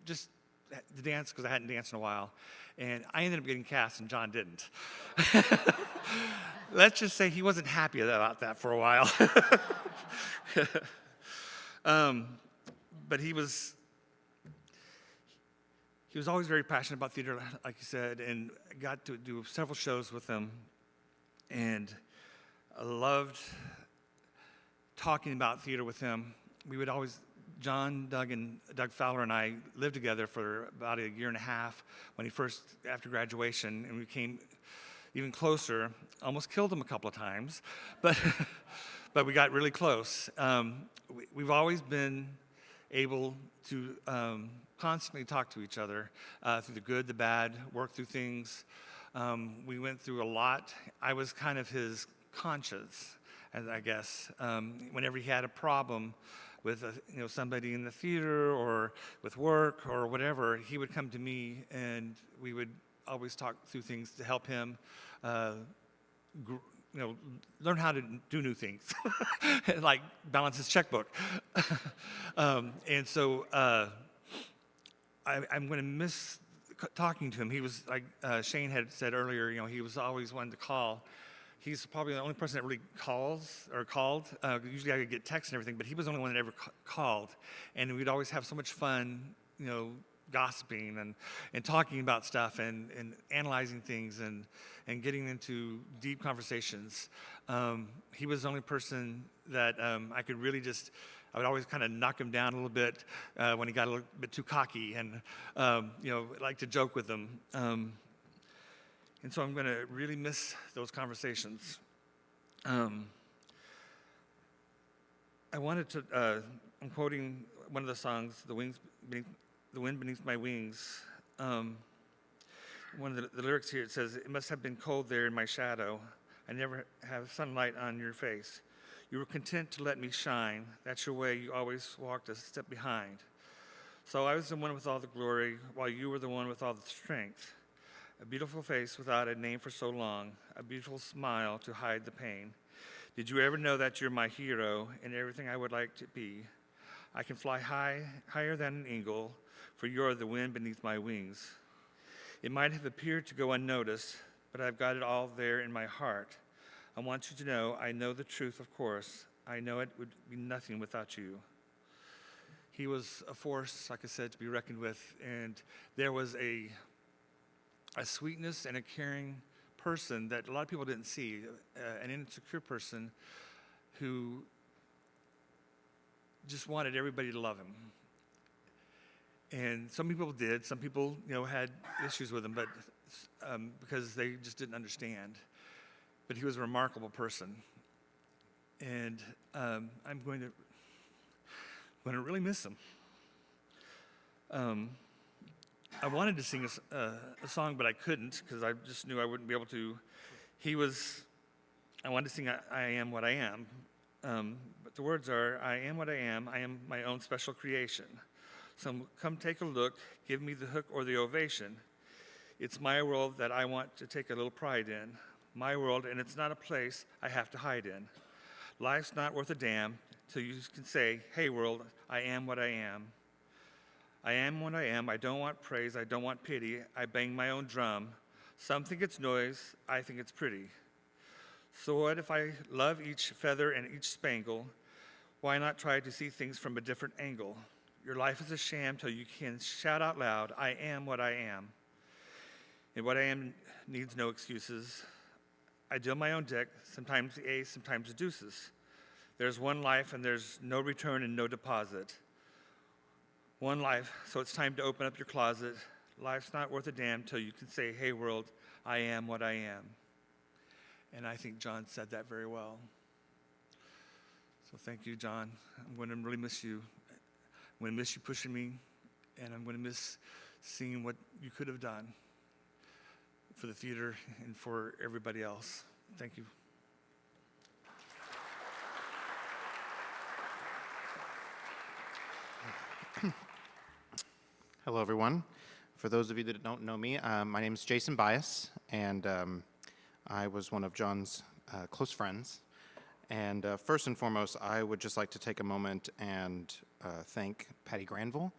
just the dance, because I hadn't danced in a while. And I ended up getting cast, and John didn't. Let's just say he wasn't happy about that for a while. But he was always very passionate about theater, like you said, and got to do several shows with him. And I loved talking about theater with him. We would always, Doug Fowler and I lived together for about a year and a half after graduation, and we became even closer. Almost killed him a couple of times, but we got really close. We've always been able to constantly talk to each other through the good, the bad, work through things. We went through a lot. I was kind of his conscience, as I guess. Whenever he had a problem with somebody in the theater or with work or whatever, he would come to me, and we would always talk through things to help him learn how to do new things, like balance his checkbook. And so I'm going to miss talking to him. He was, like Shane had said earlier, he was always one to call. He's probably the only person that really calls or called. Usually I could get texts and everything, but he was the only one that ever called. And we'd always have so much fun, gossiping and talking about stuff and analyzing things and getting into deep conversations. He was the only person that I could really I would always kind of knock him down a little bit when he got a little bit too cocky and, like to joke with him. And so I'm going to really miss those conversations. I wanted to, I'm quoting one of the songs, The Wind Beneath My Wings. One of the lyrics here, it says, "It must have been cold there in my shadow. I never have sunlight on your face. You were content to let me shine. That's your way. You always walked a step behind. So I was the one with all the glory, while you were the one with all the strength. A beautiful face without a name for so long, a beautiful smile to hide the pain. Did you ever know that you're my hero and everything I would like to be? I can fly higher than an eagle, for you're the wind beneath my wings. It might have appeared to go unnoticed, but I've got it all there in my heart. I want you to know I know the truth, of course. I know it would be nothing without you." He was a force, like I said, to be reckoned with, and there was a sweetness and a caring person that a lot of people didn't see, an insecure person who just wanted everybody to love him. And some people did. Some people, had issues with him, but because they just didn't understand. But he was a remarkable person, and I'm going to really miss him. I wanted to sing a song, but I couldn't because I just knew I wouldn't be able to. I wanted to sing I Am What I Am, but the words are, I am what I am my own special creation. So come take a look, give me the hook or the ovation. It's my world that I want to take a little pride in. My world, and it's not a place I have to hide in. Life's not worth a damn till you can say, hey world, I am what I am. I am what I am. I don't want praise. I don't want pity. I bang my own drum. Some think it's noise. I think it's pretty. So what if I love each feather and each spangle? Why not try to see things from a different angle? Your life is a sham till you can shout out loud, I am what I am. And what I am needs no excuses. I deal my own deck, sometimes the ace, sometimes the deuces. There's one life and there's no return and no deposit. One life, so it's time to open up your closet. Life's not worth a damn till you can say, hey world, I am what I am. And I think John said that very well. So thank you, John. I'm going to really miss you. I'm going to miss you pushing me, and I'm going to miss seeing what you could have done for the theater and for everybody else. Thank you. Hello, everyone. For those of you that don't know me, my name is Jason Bias, and I was one of John's close friends. And first and foremost, I would just like to take a moment and thank Patty Granville,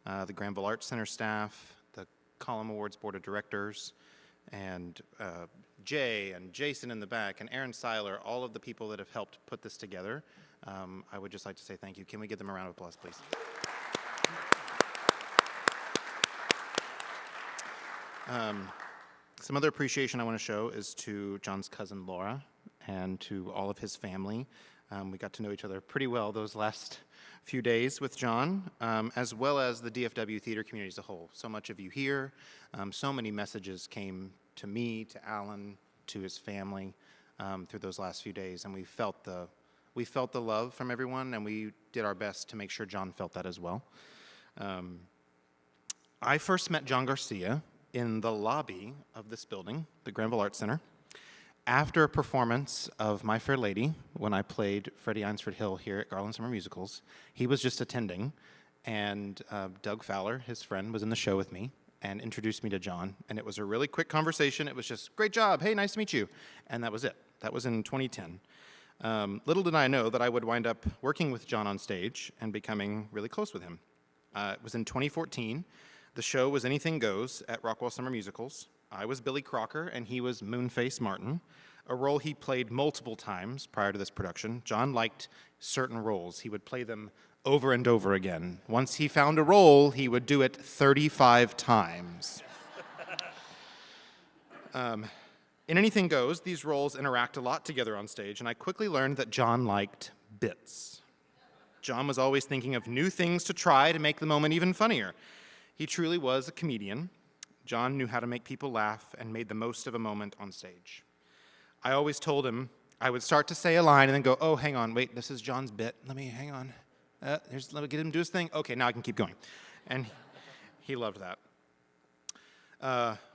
the Granville Arts Center staff, the Column Awards Board of Directors, and Jay and Jason in the back, and Aaron Seiler, all of the people that have helped put this together. I would just like to say thank you. Can we give them a round of applause, please? Some other appreciation I want to show is to John's cousin Laura and to all of his family. We got to know each other pretty well those last few days with John, as well as the DFW theater community as a whole. So much of you here, so many messages came to me, to Alan, to his family through those last few days, and we felt the We felt the love from everyone, and we did our best to make sure John felt that as well. I first met John Garcia in the lobby of this building, the Granville Arts Center, after a performance of My Fair Lady, when I played Freddie Eynsford Hill here at Garland Summer Musicals. He was just attending, and Doug Fowler, his friend, was in the show with me and introduced me to John, and it was a really quick conversation. It was just, great job, hey, nice to meet you, and that was it. That was in 2010. Little did I know that I would wind up working with John on stage and becoming really close with him. It was in 2014. The show was Anything Goes at Rockwell Summer Musicals. I was Billy Crocker, and he was Moonface Martin, a role he played multiple times prior to this production. John liked certain roles. He would play them over and over again. Once he found a role, he would do it 35 times. In Anything Goes, these roles interact a lot together on stage, and I quickly learned that John liked bits. John was always thinking of new things to try to make the moment even funnier. He truly was a comedian. John knew how to make people laugh and made the most of a moment on stage. I always told him I would start to say a line and then go, oh, hang on, wait, this is John's bit. Let me, hang on. Let me get him to do his thing. Okay, now I can keep going. And he loved that.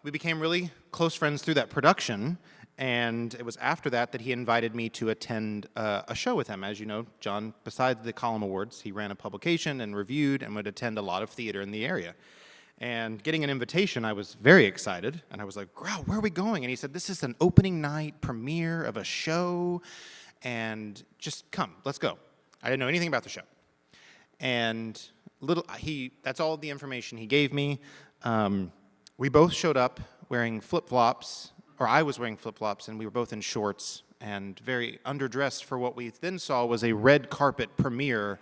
We became really close friends through that production, and it was after that that he invited me to attend a show with him. As you know, John, besides the Column Awards, he ran a publication and reviewed and would attend a lot of theater in the area. And getting an invitation, I was very excited, and I was like, wow, where are we going? And he said, this is an opening night premiere of a show, and just come, let's go. I didn't know anything about the show. And that's all the information he gave me. We both showed up wearing flip-flops, or I was wearing flip-flops, and we were both in shorts and very underdressed for what we then saw was a red carpet premiere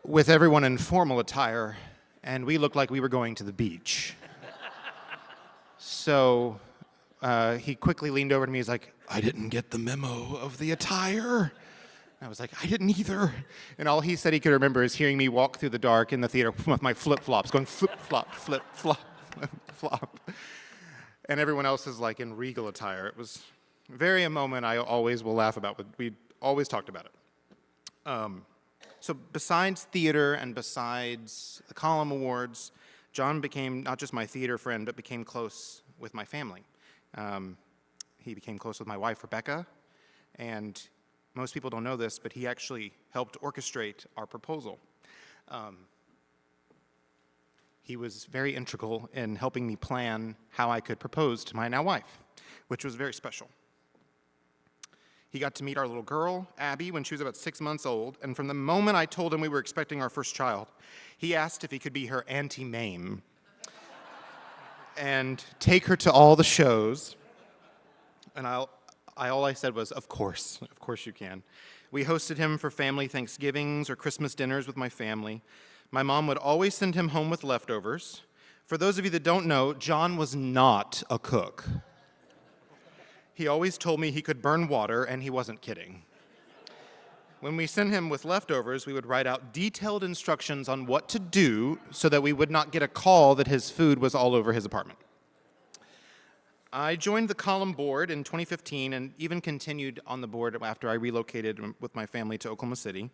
with everyone in formal attire, and we looked like we were going to the beach. So he quickly leaned over to me, he's like, I didn't get the memo of the attire. I was like, I didn't either. And all he said he could remember is hearing me walk through the dark in the theater with my flip-flops, going flip-flop, flip-flop, flip-flop. And everyone else is like in regal attire. It was very a moment I always will laugh about. We always talked about it. So besides theater and besides the Column Awards, John became not just my theater friend, but became close with my family. He became close with my wife, Rebecca, and most people don't know this, but he actually helped orchestrate our proposal. He was very integral in helping me plan how I could propose to my now wife, which was very special. He got to meet our little girl, Abby, when she was about 6 months old, and from the moment I told him we were expecting our first child, he asked if he could be her Auntie Mame and take her to all the shows, and all I said was, of course you can. We hosted him for family Thanksgivings or Christmas dinners with my family. My mom would always send him home with leftovers. For those of you that don't know, John was not a cook. He always told me he could burn water, and he wasn't kidding. When we sent him with leftovers, we would write out detailed instructions on what to do so that we would not get a call that his food was all over his apartment. I joined the Column board in 2015 and even continued on the board after I relocated with my family to Oklahoma City.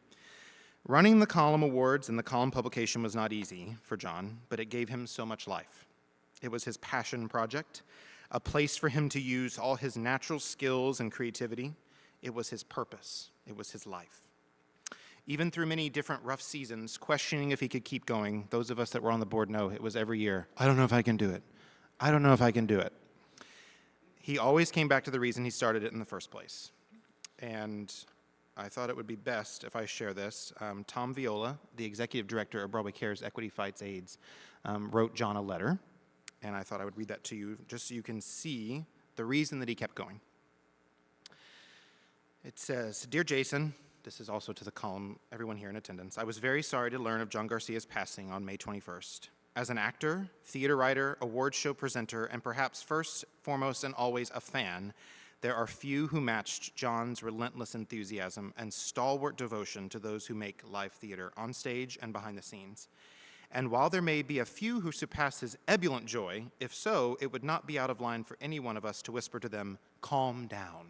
Running the Column Awards and the Column publication was not easy for John, but it gave him so much life. It was his passion project, a place for him to use all his natural skills and creativity. It was his purpose. It was his life. Even through many different rough seasons, questioning if he could keep going, those of us that were on the board know it was every year. I don't know if I can do it. I don't know if I can do it. He always came back to the reason he started it in the first place. And I thought it would be best if I share this. Tom Viola, the executive director of Broadway Cares Equity Fights AIDS, wrote John a letter. And I thought I would read that to you just so you can see the reason that he kept going. It says, Dear Jason, this is also to the Column, everyone here in attendance, I was very sorry to learn of John Garcia's passing on May 21st. As an actor, theater writer, award show presenter, and perhaps first, foremost, and always a fan, there are few who matched John's relentless enthusiasm and stalwart devotion to those who make live theater on stage and behind the scenes. And while there may be a few who surpass his ebullient joy, if so, it would not be out of line for any one of us to whisper to them, calm down.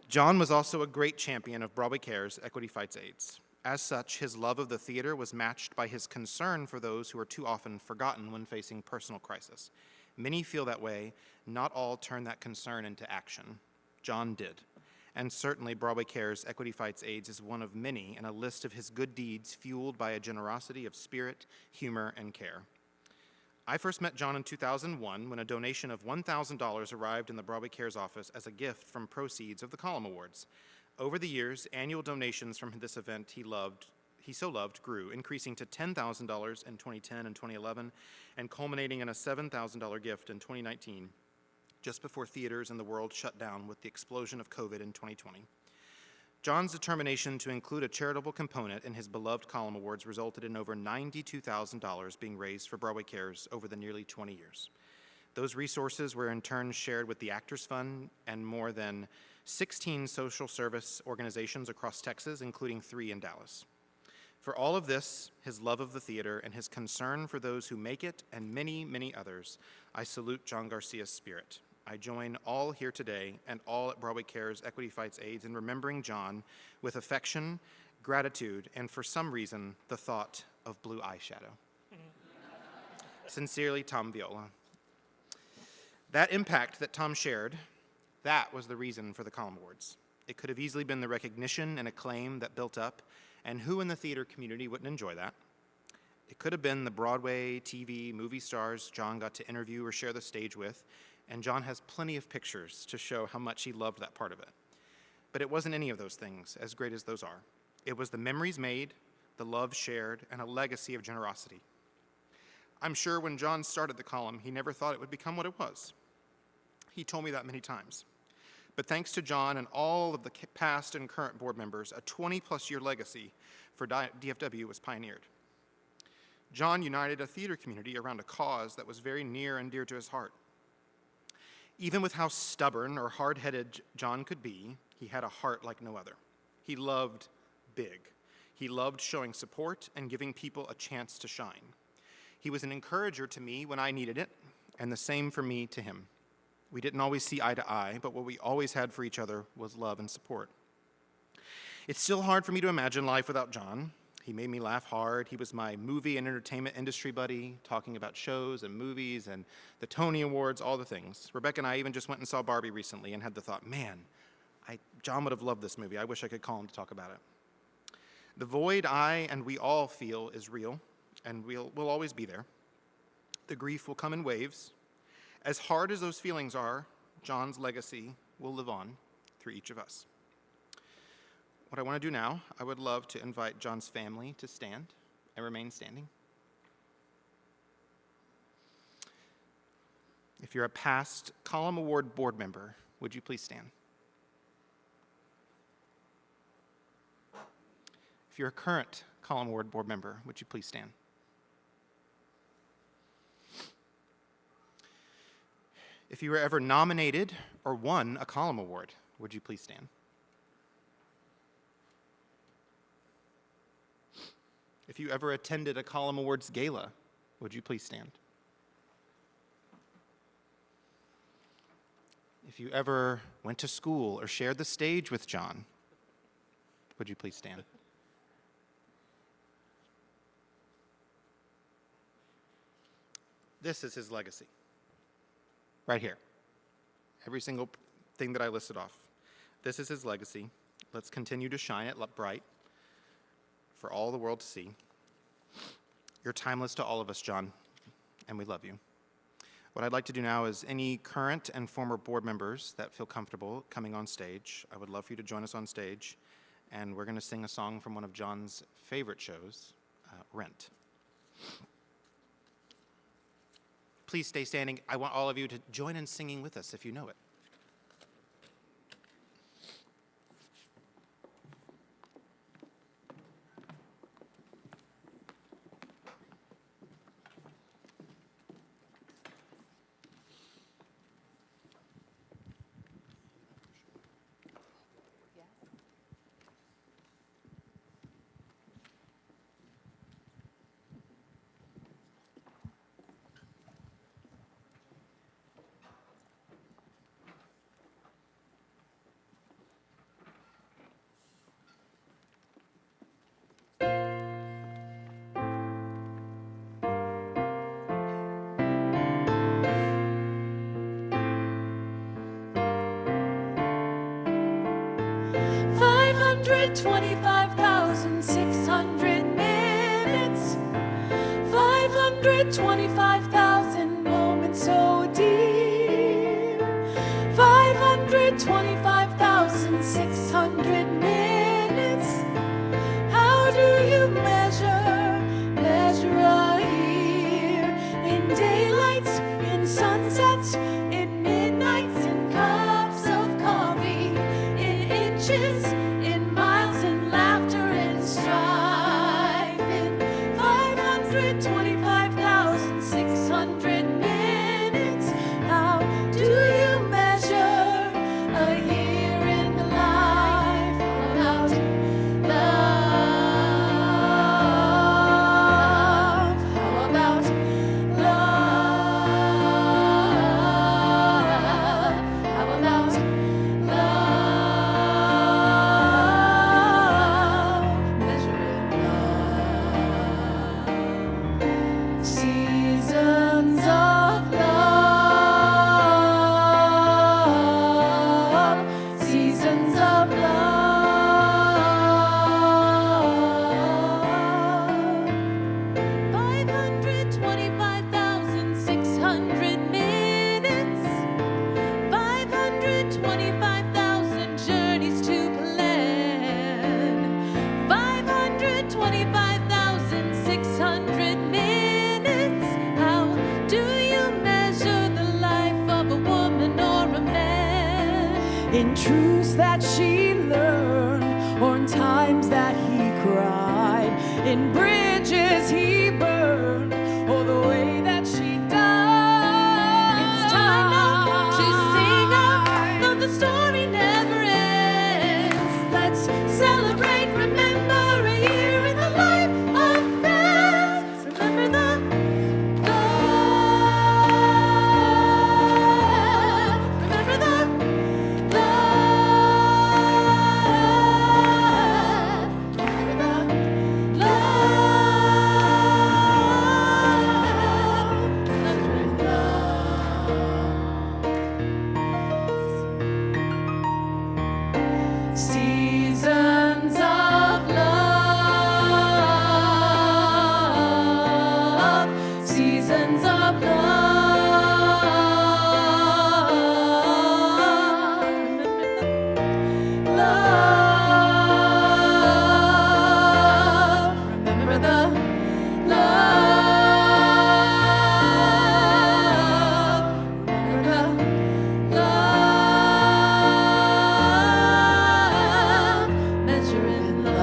John was also a great champion of Broadway Cares Equity Fights AIDS. As such, his love of the theater was matched by his concern for those who are too often forgotten when facing personal crisis. Many feel that way. Not all turn that concern into action. John did. And certainly Broadway Cares Equity Fights AIDS is one of many in a list of his good deeds fueled by a generosity of spirit, humor, and care. I first met John in 2001 when a donation of $1,000 arrived in the Broadway Cares office as a gift from proceeds of the Column Awards. Over the years, annual donations from this event he so loved grew, increasing to $10,000 in 2010 and 2011, and culminating in a $7,000 gift in 2019, just before theaters in the world shut down with the explosion of COVID in 2020. John's determination to include a charitable component in his beloved Column Awards resulted in over $92,000 being raised for Broadway Cares over the nearly 20 years. Those resources were in turn shared with the Actors Fund and more than 16 social service organizations across Texas, including 3 in Dallas. For all of this, his love of the theater and his concern for those who make it, and many, many others, I salute John Garcia's spirit. I join all here today and all at Broadway Cares Equity Fights AIDS in remembering John with affection, gratitude, and for some reason, the thought of blue eyeshadow. Sincerely, Tom Viola. That impact that Tom shared, that was the reason for the Column Awards. It could have easily been the recognition and acclaim that built up, and who in the theater community wouldn't enjoy that? It could have been the Broadway, TV, movie stars John got to interview or share the stage with, and John has plenty of pictures to show how much he loved that part of it. But it wasn't any of those things, as great as those are. It was the memories made, the love shared, and a legacy of generosity. I'm sure when John started the column, he never thought it would become what it was. He told me that many times. But thanks to John and all of the past and current board members, a 20-plus year legacy for DFW was pioneered. John united a theater community around a cause that was very near and dear to his heart. Even with how stubborn or hard-headed John could be, he had a heart like no other. He loved big. He loved showing support and giving people a chance to shine. He was an encourager to me when I needed it, and the same for me to him. We didn't always see eye to eye, but what we always had for each other was love and support. It's still hard for me to imagine life without John. He made me laugh hard. He was my movie and entertainment industry buddy, talking about shows and movies and the Tony Awards, all the things. Rebecca and I even just went and saw Barbie recently and had the thought, man, John would have loved this movie. I wish I could call him to talk about it. The void I and we all feel is real, and we'll always be there. The grief will come in waves. As hard as those feelings are, John's legacy will live on through each of us. What I want to do now, I would love to invite John's family to stand and remain standing. If you're a past Column Award board member, would you please stand? If you're a current Column Award board member, would you please stand? If you were ever nominated or won a Column Award, would you please stand? If you ever attended a Column Awards gala, would you please stand? If you ever went to school or shared the stage with John, would you please stand? This is his legacy. Right here. Every single thing that I listed off. This is his legacy. Let's continue to shine it bright for all the world to see. You're timeless to all of us, John, and we love you. What I'd like to do now is any current and former board members that feel comfortable coming on stage, I would love for you to join us on stage, and we're going to sing a song from one of John's favorite shows, Rent. Please stay standing. I want all of you to join in singing with us if you know it. 525,600 minutes, 525,000 moments so dear, 525,600 minutes. How do you measure a year? In daylights, in sunsets, in midnights, in cups of coffee, in inches, in miles, in laughter, in strife, in 525,600 minutes. How do you measure a year in the life about love? How about love? How about love? Measuring love. Seasons of love. Seasons of love. 525,600 minutes, 525,000 journeys to plan, 525,600 minutes. How do you measure the life of a woman or a man? In truths that she learned, or in times that he cried, in bridges he burned, or the way that she died. It's time now to sing out, though the story never ends. Let's celebrate, remember a year in the life of friends. Remember the love. Remember the love. Remember the love. Remembering love. Seasons of love. Seasons of love. Love. Remember the love. Remember the love. Measuring love.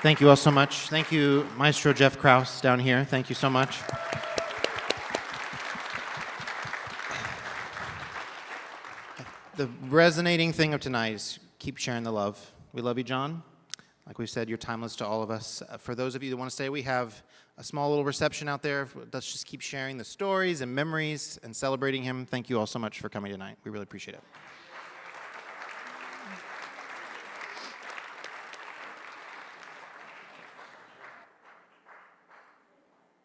Thank you all so much. Thank you, Maestro Jeff Krause down here. Thank you so much. The resonating thing of tonight is keep sharing the love. We love you, John. Like we said, you're timeless to all of us. For those of you that want to stay, we have a small little reception out there. Let's just keep sharing the stories and memories and celebrating him. Thank you all so much for coming tonight. We really appreciate it.